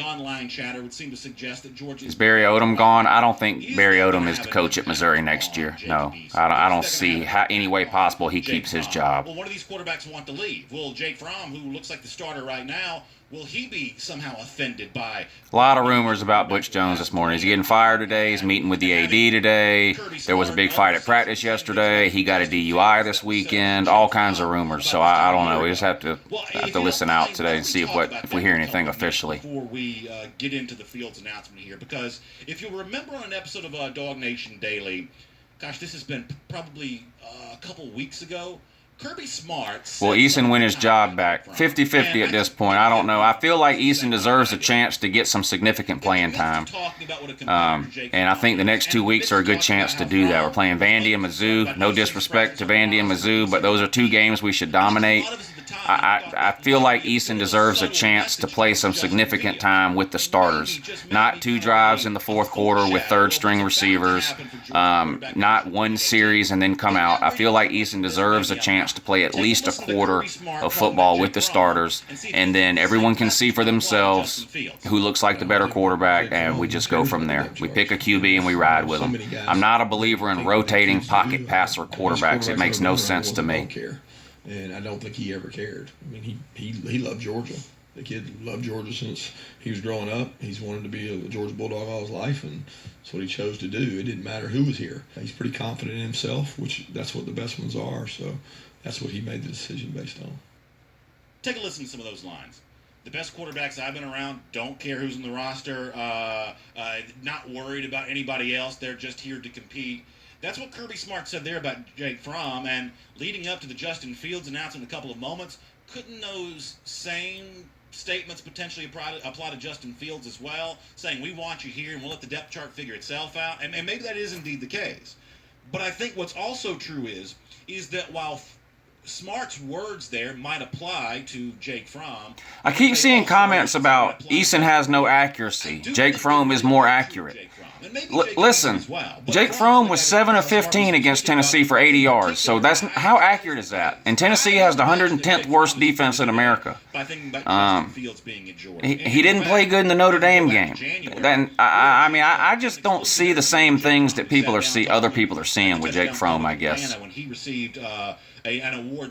online chatter would seem to suggest that Georgia is Barry Odom gone? I don't think Barry Odom is the coach at Missouri next year. No, I don't see any way possible he keeps his job. Well, one of these quarterbacks want to leave. Will Jake Fromm, who looks like the starter right now, will he be somehow offended by... A lot of rumors about Butch Jones this morning. He's getting fired today. He's meeting with the AD today. There was a big fight at practice yesterday. He got a DUI this weekend. All kinds of rumors. So I don't know. We just have to listen out today and see if we hear anything officially. Before we get into the Fields announcement here, because if you'll remember on an episode of Dog Nation Daily, gosh, this has been probably a couple weeks ago, Kirby Smart. Will Eason win his job back? 50-50 at this point. I don't know. I feel like Eason deserves a chance to get some significant playing time. And I think the next 2 weeks are a good chance to do that. We're playing Vandy and Mizzou. No disrespect to Vandy and Mizzou, but those are two games we should dominate. I feel like Eason deserves a chance to play some significant time with the starters. Not 2 drives in the fourth quarter with third-string receivers. Not one series and then come out. I feel like Eason deserves a chance to play at least a quarter of football with the starters, and then everyone can see for themselves who looks like the better quarterback, and we just go from there. We pick a QB and we ride with them. I'm not a believer in rotating pocket passer quarterbacks. It makes no sense to me. And I don't think he ever cared. I mean, he loved Georgia. The kid loved Georgia since he was growing up. He's wanted to be a Georgia Bulldog all his life, and that's what he chose to do. It didn't matter who was here. He's pretty confident in himself, which that's what the best ones are. So that's what he made the decision based on. Take a listen to some of those lines. The best quarterbacks I've been around don't care who's in the roster, not worried about anybody else. They're just here to compete. That's what Kirby Smart said there about Jake Fromm, and leading up to the Justin Fields announcement in a couple of moments, couldn't those same statements potentially apply to Justin Fields as well, saying we want you here and we'll let the depth chart figure itself out? And maybe that is indeed the case. But I think what's also true is that while Smart's words there might apply to Jake Fromm, I keep seeing comments about Eason has no accuracy. Jake Fromm is more accurate. Listen, Jake Fromm was 7 of 15 against Tennessee for 80 yards. So that's how accurate is that? And Tennessee has the 110th worst defense in America. He didn't play good in the Notre Dame game. Then I just don't see the same things that other people are seeing with Jake Fromm, I guess.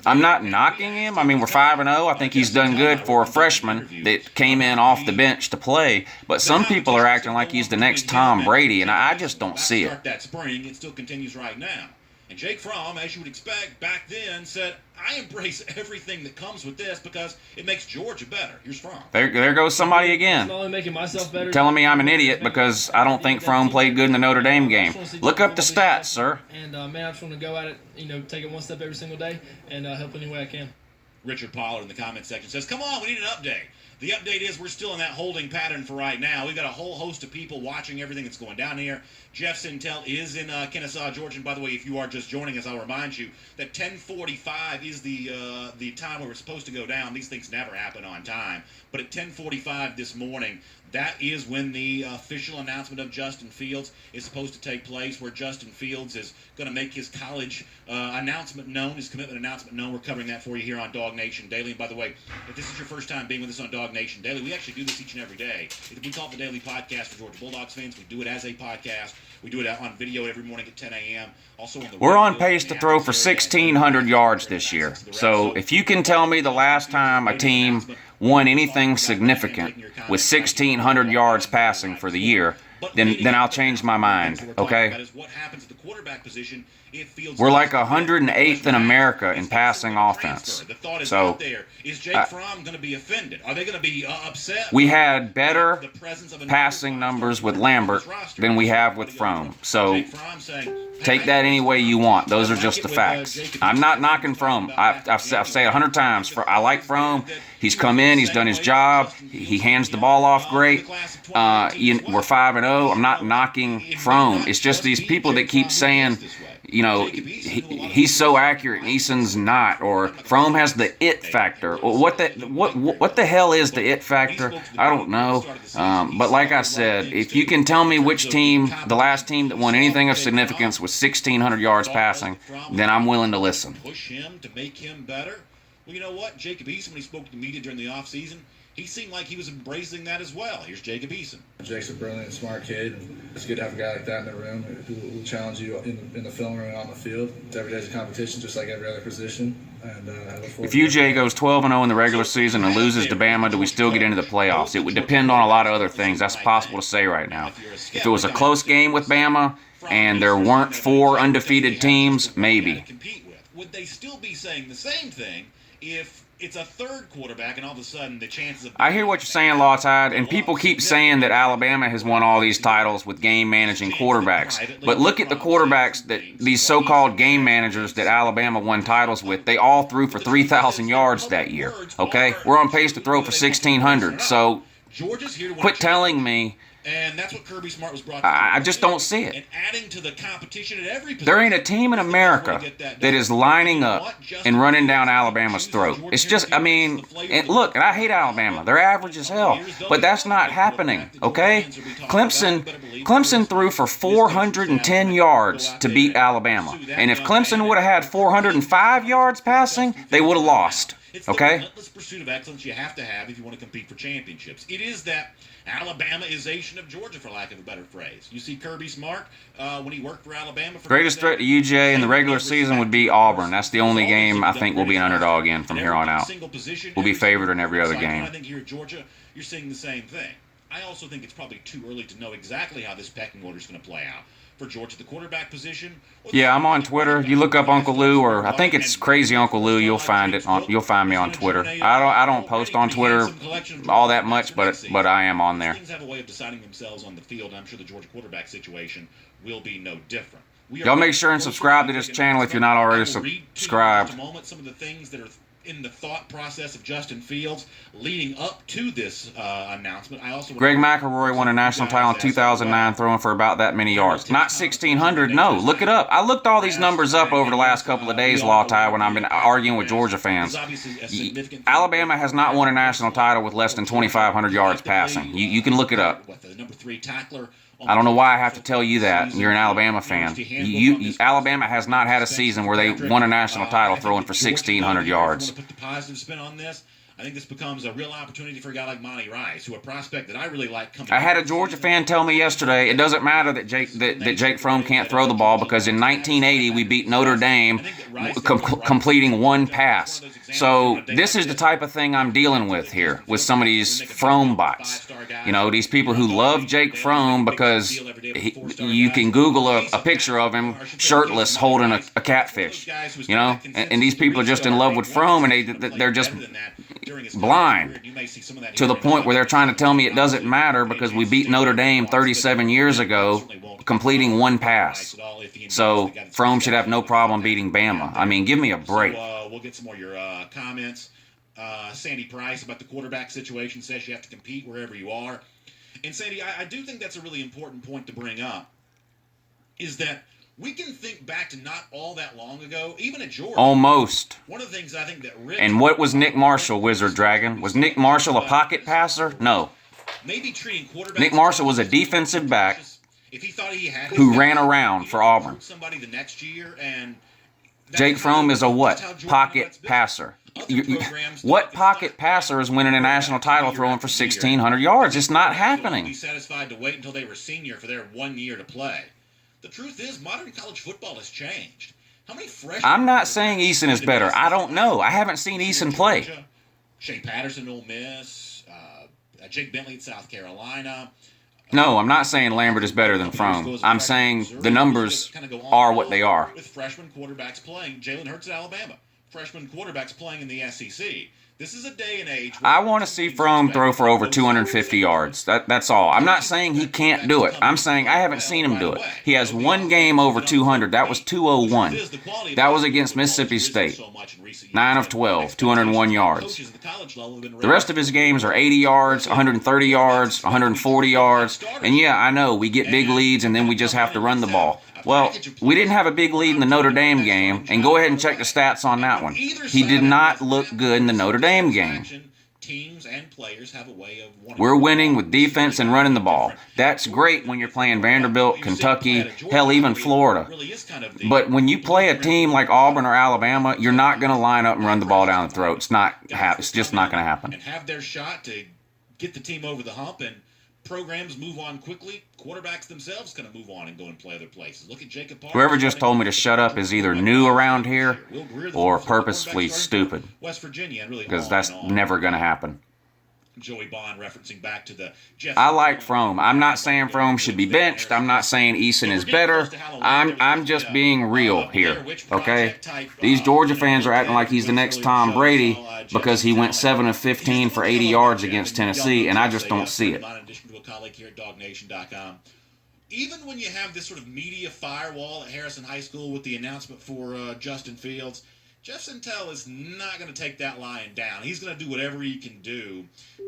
I'm not knocking him. I mean, we're 5-0. I think he's done good for a freshman that came in off the bench to play. But some people are acting like he's the next Tom Brady, and I just don't see it. That spring, it still continues right now. And Jake Fromm, as you would expect, back then said, I embrace everything that comes with this because it makes Georgia better. Here's Fromm. There goes somebody again. Telling me I'm an idiot because I don't think Fromm played good in the Notre Dame game. Look up the stats, sir. And, man, I just want to go at it, take it one step every single day and help any way I can. Richard Pollard in the comment section says, come on, we need an update. The update is we're still in that holding pattern for right now. We've got a whole host of people watching everything that's going down here. Jeff Sintel is in Kennesaw, Georgia. And by the way, if you are just joining us, I'll remind you that 10:45 is the time where we're supposed to go down. These things never happen on time. But at 10:45 this morning, that is when the official announcement of Justin Fields is supposed to take place, where Justin Fields is going to make his college announcement known, his commitment announcement known. We're covering that for you here on Dog Nation Daily. And by the way, if this is your first time being with us on Dog Nation Daily, we actually do this each and every day. We call it the Daily Podcast for Georgia Bulldogs fans. We do it as a podcast. We do it on video every morning at 10 a.m. Also on the We're on pace to throw for 1,600 yards this year. So if you can tell me the last time a team won anything significant with 1,600 yards passing for the year, then I'll change my mind, okay? What happens at the quarterback position if Fields We're like 108th in America in passing offense. The thought is So out there. Is Jake Fromm going to be offended? Are they going to be upset? we had better passing numbers with Lambert than we have with Fromm. So take that any way you want. Those are just the facts. I'm not knocking Fromm. I've said it 100 times. I like Fromm. He's come in. He's done his job. He hands the ball off great. We're 5-0. I'm not knocking Fromm. It's just these people that keep saying, you know, he's so accurate and Eason's not, or Fromm has the it factor. What the hell is the it factor? I don't know. But like I said, if you can tell me which team, the last team that won anything of significance was 1,600 yards passing, then I'm willing to listen. Push him to make him better. Well, you know what? Jacob Eason, when he spoke to the media during the offseason, he seemed like he was embracing that as well. Here's Jacob Eason. Jake's a brilliant, smart kid. And it's good to have a guy like that in the room who will challenge you in the film room and on the field. Every day's a competition, just like every other position. And I look forward if UJ goes 12-0 in the regular season and loses to Bama, do we still get into the playoffs? It would depend on a lot of other things. That's possible to say right now. If it was a close game with Bama and there weren't 4 undefeated teams, maybe. Would they still be saying the same thing if it's a third quarterback and all of a sudden the chances of... I hear what you're saying, Law Tide, and people keep saying that Alabama has won all these titles with game-managing quarterbacks. But look at the quarterbacks, that these so-called game managers that Alabama won titles with. They all threw for 3,000 yards that year, okay? We're on pace to throw for 1,600, so quit telling me... And that's what Kirby Smart was brought to. I just don't see it. And adding to the competition at every position. There ain't a team in America that is lining up and running down Alabama's throat. It's just, I mean, look, and I hate Alabama. They're average as hell. But that's not happening, okay? Clemson threw for 410 yards to beat Alabama. And if Clemson would have had 405 yards passing, they would have lost, okay? It's the relentless pursuit of excellence you have to have if you want to compete for championships. It is that Alabamaization of Georgia, for lack of a better phrase. You see Kirby Smart, when he worked for Alabama... Greatest threat to UJ in the regular season would be Auburn. That's the only game I think we'll be an underdog in from here on out. We'll be favored in every other game. I think here at Georgia, you're seeing the same thing. I also think it's probably too early to know exactly how this pecking order is going to play out. For Georgia, the quarterback position. Yeah, I'm on Twitter. You look up Uncle Lou, or I think it's Crazy Uncle Lou. You'll find it. You'll find me on Twitter. I don't post on Twitter all that much, but I am on there. Teams have a way of deciding themselves on the field, and I'm sure the Georgia quarterback situation will be no different. Y'all make sure and subscribe to this channel if you're not already subscribed. Some of the things that are in the thought process of Justin Fields leading up to this announcement. Greg McElroy won a national title in 2009 throwing for about that many yards. Not 1,600, no. Look it up. I looked all these numbers up over the last couple of days, Law Tie, when I've been arguing with Georgia fans. Alabama has not won a national title with less than 2,500 yards passing. You can look it up. The number 3 tackler. I don't know why I have to tell you that. You're an Alabama fan. Alabama has not had a season where they won a national title throwing for 1,600 yards. Put the positive spin on this. I think this becomes a real opportunity for a guy like Monty Rice, who a prospect that I really like. I had a Georgia fan tell me yesterday it doesn't matter that Jake Fromm can't throw the ball because in 1980 we beat Notre Dame completing 1 pass. So this is the type of thing I'm dealing with here with some of these Fromm bots. You know, these people who love Jake Fromm because you can Google a picture of him shirtless holding a catfish. You know, and these people are just in love with Fromm and they're just blind to the point where they're trying to tell me it doesn't matter because we beat Notre Dame 37 years ago completing 1 pass. So Fromm should have no problem beating Bama. I mean, give me a break. We'll get some more of your comments. Sandy Price about the quarterback situation says you have to compete wherever you are. And Sandy, I do think that's a really important point to bring up, is that we can think back to not all that long ago, even at Georgia. Almost. One of the things I think that and what was Nick Marshall, Wizard Dragon? Was Nick Marshall a pocket passer? No. Maybe treating quarterbacks. Nick Marshall was a defensive back if he thought he had who ran around for Auburn. Somebody the next year, and Jake Fromm is a what? Pocket passer. What pocket passer is winning a national title throwing for 1,600 yards? It's not happening. Be satisfied to wait until they were senior for their 1 year to play. The truth is, modern college football has changed. How many freshmen? I'm not saying Eason is better. I don't know. I haven't seen Eason play. Shane Patterson, Ole Miss. Jake Bentley at South Carolina. No, I'm not saying Lambert is better than Fromm. I'm saying the numbers are what they are. With freshman quarterbacks playing, Jalen Hurts at Alabama, freshman quarterbacks playing in the SEC. This is a day and age. I want to see Fromm throw for over 250 yards. That's all. I'm not saying he can't do it. I'm saying I haven't seen him do it. He has one game over 200. That was 201. That was against Mississippi State. 9 of 12, 201 yards. The rest of his games are 80 yards, 130 yards, 140 yards. And yeah, I know, we get big leads and then we just have to run the ball. Well, we didn't have a big lead in the Notre Dame game, and go ahead and check the stats on that one. He did not look good in the Notre Dame game. We're winning with defense and running the ball. That's great when you're playing Vanderbilt, Kentucky, hell, even Florida. But when you play a team like Auburn or Alabama, you're not going to line up and run the ball down the throat. It's just not going to happen. And have their shot to get the team over the hump, and programs move on quickly. Quarterbacks themselves kind of move on and go and play other places. Look at Jacob Parker. Whoever just told me to shut up is either new around here or purposefully stupid. West Virginia, and really because that's never going to happen. Joey Bond referencing back to the I like Fromm. I'm not saying Fromm should be benched. I'm not saying Eason is better. I'm just being real here, okay? These Georgia fans are acting like he's the next Tom Brady because he went 7 of 15 for 80 yards against Tennessee, and I just don't see it. Even when you have this sort of media firewall at Harrison High School with the announcement for Justin Fields, Jeff Sentell is not going to take that lying down. He's going to do whatever he can do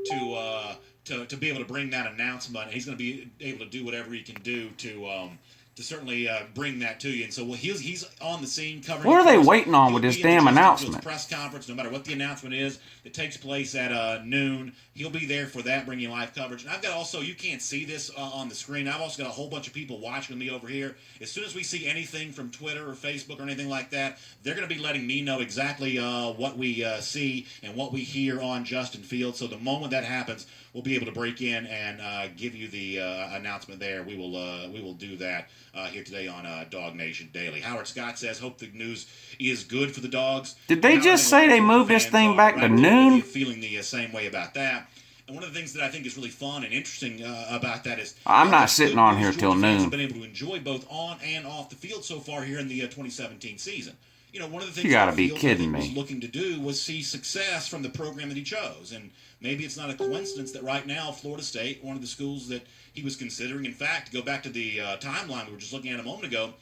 to be able to bring that announcement. He's going to be able to do whatever he can do to certainly bring that to you. And so he's on the scene covering. What are they waiting on with this damn announcement? Press conference, no matter what the announcement is, it takes place at noon. He'll be there for that, bringing live coverage. And I've got also, you can't see this on the screen, I've also got a whole bunch of people watching me over here. As soon as we see anything from Twitter or Facebook or anything like that, they're going to be letting me know exactly what we see and what we hear on Justin Fields. So the moment that happens, we'll be able to break in and give you the announcement there. We will do that here today on Dog Nation Daily. Howard Scott says, hope the news is good for the Dogs. Did they just say they moved this thing back to noon? Feeling the same way about that. And one of the things that I think is really fun and interesting about that is I'm not sitting on here till noon. Have been able to enjoy both on and off the field so far here in the 2017 season. You know, one of the things you gotta be kidding me. was looking to do was see success from the program that he chose, and maybe it's not a coincidence that right now Florida State, one of the schools that he was considering, in fact, to go back to the timeline we were just looking at a moment ago,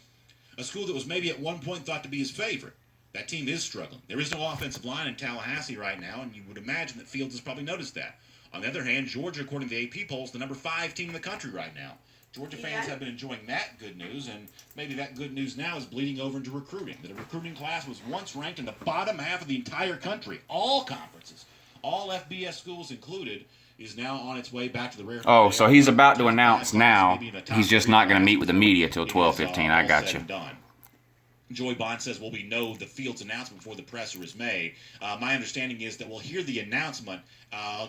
a school that was maybe at one point thought to be his favorite. That team is struggling. There is no offensive line in Tallahassee right now, and you would imagine that Fields has probably noticed that. On the other hand, Georgia, according to the AP polls, the number 5 team in the country right now. Georgia fans have been enjoying that good news, and maybe that good news now is bleeding over into recruiting. That a recruiting class was once ranked in the bottom half of the entire country, all conferences, all FBS schools included, is now on its way back to the rare. Oh, so he's about to announce now. He's just not going to meet with the media till 12:15. I got you. Joey Bond says, well, we know the Fields announcement before the presser is made. My understanding is that we'll hear the announcement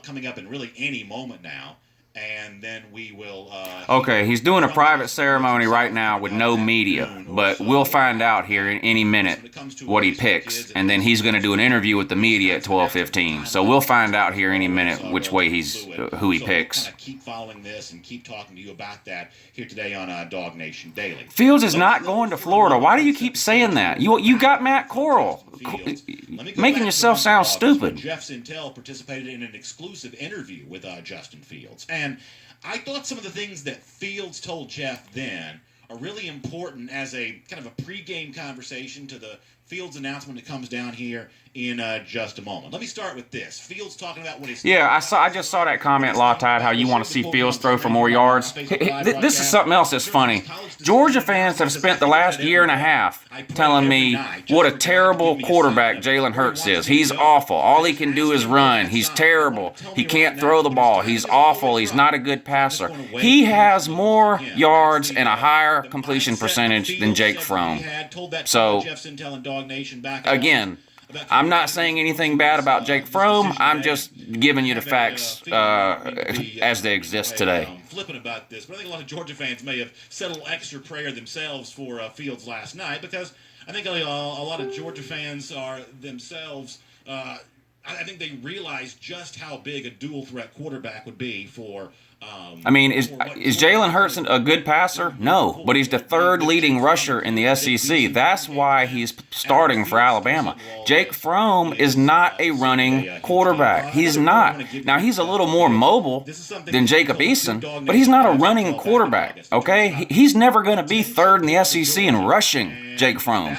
coming up in really any moment now. And then we will... okay, he's doing a private ceremony right now with no media, but we'll find out here in any minute what he picks. And then he's going to do an interview with the media at 12:15. So we'll find out here any minute which way who he picks. Keep following this and keep talking to you about that here today on Dog Nation Daily. Fields is not going to Florida. Why do you keep saying that? You got Matt Corral. Making yourself sound stupid. Jeff Sentell participated in an exclusive interview with Justin Fields. And I thought some of the things that Fields told Jeff then are really important as a kind of a pregame conversation to the Fields announcement that comes down here in just a moment. Let me start with this. Fields talking about what he's... Yeah, I just saw that comment, Law Tide, how you want to see Fields throw for more yards. This is something else that's funny. Georgia fans have spent the last year and a half telling me what a terrible quarterback Jalen Hurts is. He's awful. All he can do is run. He's terrible. He can't throw the ball. He's awful. He's not a good passer. He has more yards and a higher completion percentage than Jake Fromm. So, again, I'm not saying anything bad about Jake Fromm. I'm just giving you the facts as they exist today. Flipping about this, but I think a lot of Georgia fans may have said a little extra prayer themselves for Fields last night, because I think a lot of Georgia fans are themselves. I think they realize just how big a dual threat quarterback would be for I mean, is Jalen Hurts a good passer? No, but he's the third leading rusher in the SEC. That's why he's starting for Alabama. Jake Fromm is not a running quarterback. He's not. Now, he's a little more mobile than Jacob Eason, but he's not a running quarterback, okay? He's never going to be third in the SEC in rushing, Jake Fromm.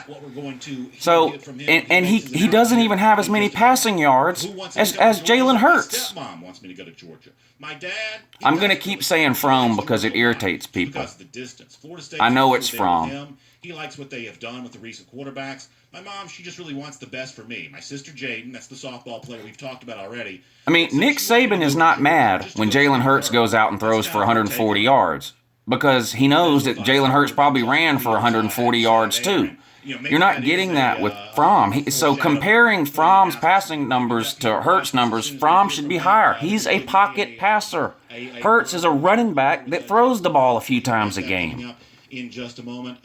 So, and he doesn't even have as many passing yards as Jalen Hurts. Stepmom wants me to go to Georgia. My dad. I'm going to keep saying Fromm because it irritates people. Because of the distance. Florida State. I know it's Fromm. He likes what they have done with the recent quarterbacks. My mom, she just really wants the best for me. My sister Jaden, that's the softball player we've talked about already. I mean, Nick Saban is not mad when Jalen Hurts goes out and throws for 140 yards because he knows that Jalen Hurts probably ran for 140 yards too. You're not getting that with Fromm. So comparing Fromm's passing numbers to Hurts' numbers, Fromm should be higher. He's a pocket passer. Hurts is a running back that throws the ball a few times a game. In just a moment,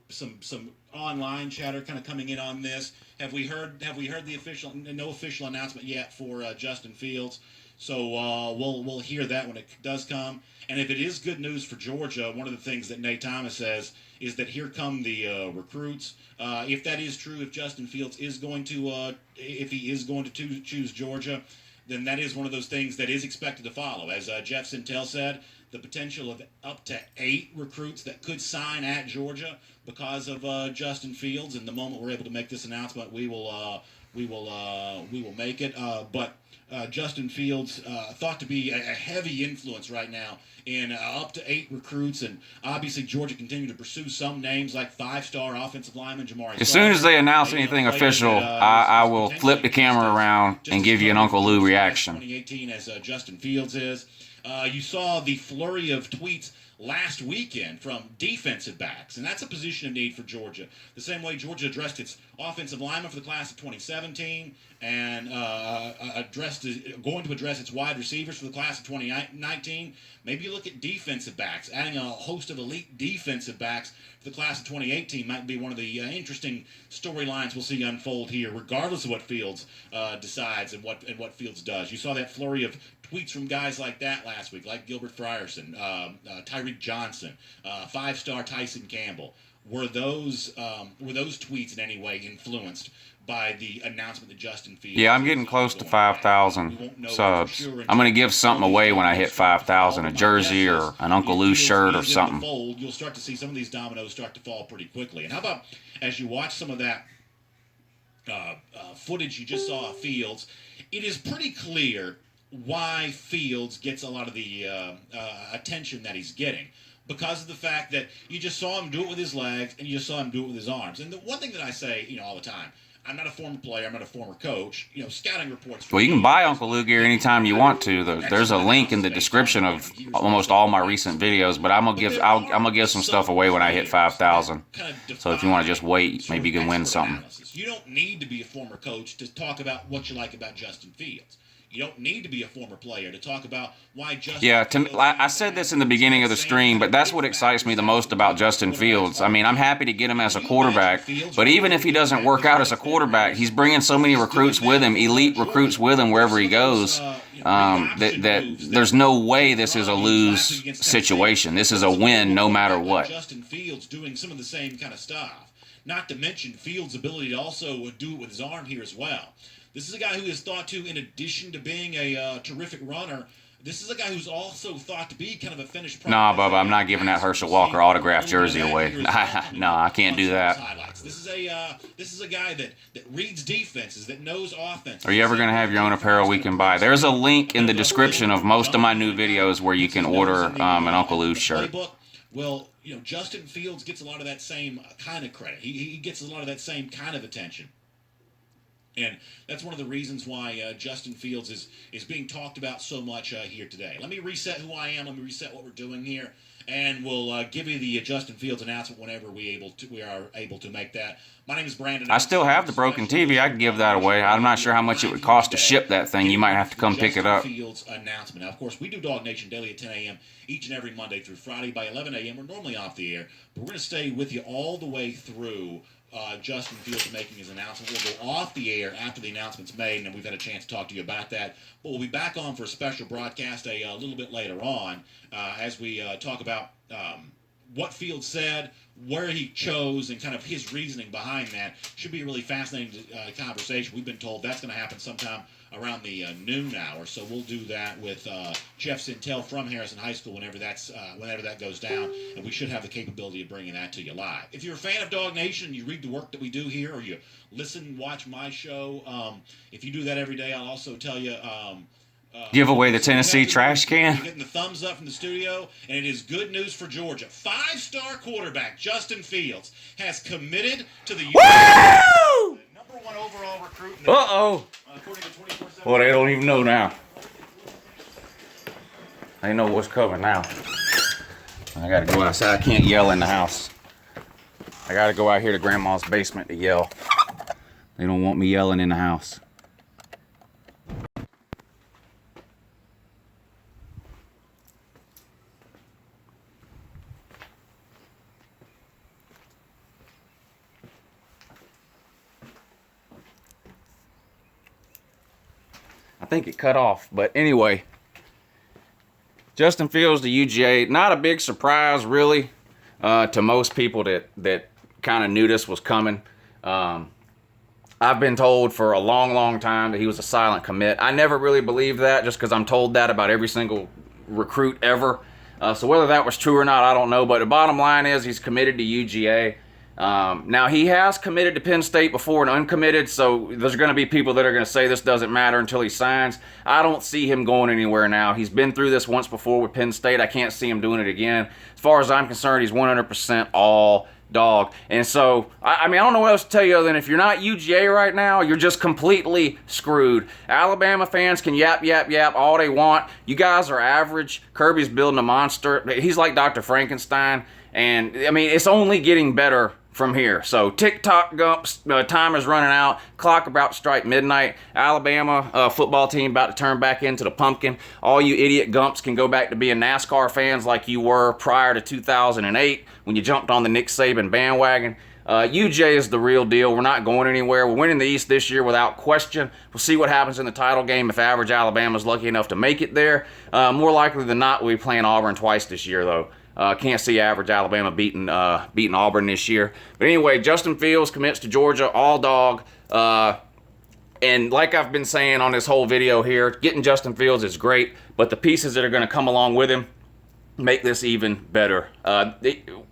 some online chatter kind of coming in on this. Have we heard the official? No official announcement yet for Justin Fields. So we'll hear that when it does come. And if it is good news for Georgia, one of the things that Nate Thomas says is that here come the recruits. If that is true, if Justin Fields is going to, if he is going to choose Georgia, then that is one of those things that is expected to follow. As Jeff Sintel said, the potential of up to 8 recruits that could sign at Georgia because of Justin Fields. And the moment we're able to make this announcement, we will make it. But Justin Fields thought to be a heavy influence right now in up to 8 recruits, and obviously Georgia continued to pursue some names like 5-star offensive lineman Jamari. As soon as they announce anything official, I will flip the camera around and give you an Uncle Lou reaction. 2018 as Justin Fields is. You saw the flurry of tweets last weekend from defensive backs, and that's a position of need for Georgia. The same way Georgia addressed its offensive lineman for the class of 2017 and going to address its wide receivers for the class of 2019. Maybe you look at defensive backs. Adding a host of elite defensive backs for the class of 2018 might be one of the interesting storylines we'll see unfold here, regardless of what Fields decides and what Fields does. You saw that flurry of tweets from guys like that last week, like Gilbert Frierson, Tyreek Johnson, 5-star Tyson Campbell. Were those tweets in any way influenced by the announcement that Justin Fields? Yeah, I'm getting close to 5,000 subs. I'm going to give something away when I hit 5,000, a jersey or an Uncle Lou shirt or something. You'll start to see some of these dominoes start to fall pretty quickly. And how about as you watch some of that footage you just saw of Fields, it is pretty clear why Fields gets a lot of the attention that he's getting. Because of the fact that you just saw him do it with his legs and you just saw him do it with his arms. And the one thing that I say, all the time, I'm not a former player, I'm not a former coach. Scouting reports. Well, you can buy Uncle Lou gear anytime you want to. There's a link in the description of almost all my recent videos, but I'm gonna give some stuff away when I hit 5,000. So if you want to just wait, maybe you can win something. You don't need to be a former coach to talk about what you like about Justin Fields. You don't need to be a former player to talk about why Justin. Yeah, I said this in the beginning of the stream, but that's what excites me the most about Justin Fields. I mean, I'm happy to get him as a quarterback, but even if he doesn't work out as a quarterback, he's bringing so many recruits with him, elite recruits with him wherever he goes, that there's no way this is a lose situation. This is a win no matter what. Justin Fields doing some of the same kind of stuff. Not to mention Fields' ability to also do it with his arm here as well. This is a guy who is thought to, in addition to being a terrific runner, this is a guy who's also thought to be kind of a finished product. No, Bubba, I'm not giving that Herschel Walker autographed jersey away. No, I can't do that. This is a guy that reads defenses, that knows offense. Are you ever going to have your own apparel we can buy? There's a link in the description of most of my new videos where you can order an Uncle Lou shirt. Well, Justin Fields gets a lot of that same kind of credit. He gets a lot of that same kind of attention. And that's one of the reasons why Justin Fields is being talked about so much here today. Let me reset who I am. Let me reset what we're doing here. And we'll give you the Justin Fields announcement whenever we are able to make that. My name is Brandon. I still have the broken TV. I can give that away. I'm not sure how much it would cost to ship that thing. You might have to come pick it up. Justin Fields announcement. Now, of course, we do Dog Nation daily at 10 a.m. each and every Monday through Friday by 11 a.m. We're normally off the air, but we're going to stay with you all the way through Justin Fields making his announcement. We'll go off the air after the announcement's made, and we've had a chance to talk to you about that. But we'll be back on for a special broadcast a little bit later on as we talk about what Fields said, where he chose, and kind of his reasoning behind that. Should be a really fascinating conversation. We've been told that's going to happen sometime around the noon hour, so we'll do that with Jeff Sintel from Harrison High School whenever that goes down, and we should have the capability of bringing that to you live. If you're a fan of Dog Nation, you read the work that we do here, or you listen, watch my show, if you do that every day, I'll also tell you... give away the Tennessee trash can. You're getting the thumbs up from the studio, and it is good news for Georgia. 5-star quarterback Justin Fields has committed to the Woo! number 1 overall recruit. According to 24/7. Well, they don't even know now. They know what's coming now. I gotta go outside. I can't yell in the house. I gotta go out here to Grandma's basement to yell. They don't want me yelling in the house. I think it cut off, but anyway, Justin Fields to UGA, not a big surprise really to most people that kind of knew this was coming. I've been told for a long time that he was a silent commit. I never really believed that just because I'm told that about every single recruit ever. So whether that was true or not, I don't know, but the bottom line is he's committed to UGA. Now, he has committed to Penn State before and uncommitted, so there's going to be people that are going to say this doesn't matter until he signs. I don't see him going anywhere now. He's been through this once before with Penn State. I can't see him doing it again. As far as I'm concerned, he's 100% all dog. And so, I mean, I don't know what else to tell you other than if you're not UGA right now, you're just completely screwed. Alabama fans can yap all they want. You guys are average. Kirby's building a monster. He's like Dr. Frankenstein. And, I mean, it's only getting better from here. So tick-tock gumps, time is running out, clock about to strike midnight. Alabama football team about to turn back into the pumpkin. All you idiot gumps can go back to being NASCAR fans like you were prior to 2008 when you jumped on the Nick Saban bandwagon. UJ is the real deal. We're not going anywhere. We're winning the East this year without question. We'll see what happens in the title game if average Alabama's lucky enough to make it there. More likely than not, we'll be playing Auburn twice this year, though. Can't see average Alabama beating Auburn this year. But anyway, Justin Fields commits to Georgia, all dog. And like I've been saying on this whole video here, getting Justin Fields is great, but the pieces that are going to come along with him make this even better.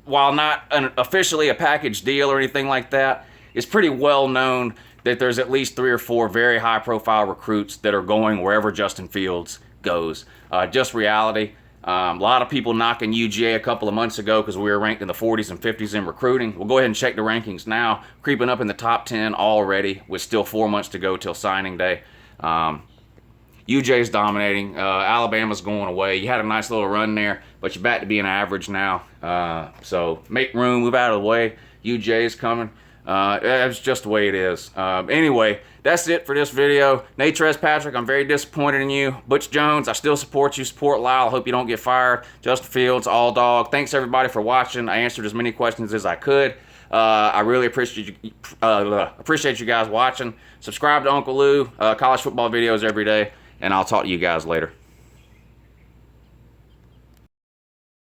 While not officially a package deal or anything like that, it's pretty well known that there's at least 3 or 4 very high-profile recruits that are going wherever Justin Fields goes. Just reality. A lot of people knocking UGA a couple of months ago because we were ranked in the 40s and 50s in recruiting. We'll go ahead and check the rankings now. Creeping up in the top 10 already with still 4 months to go till signing day. UJ's dominating. Alabama's going away. You had a nice little run there, but you're back to being average now. So make room, move out of the way. UJ's coming. That's just the way it is. Anyway, that's it for this video. Natrez Patrick, I'm very disappointed in you. Butch Jones, I still support you. Support Lyle. Hope you don't get fired. Justin Fields, all dog. Thanks everybody for watching. I answered as many questions as I could. I really appreciate you guys watching. Subscribe to Uncle Lou. College football videos every day. And I'll talk to you guys later.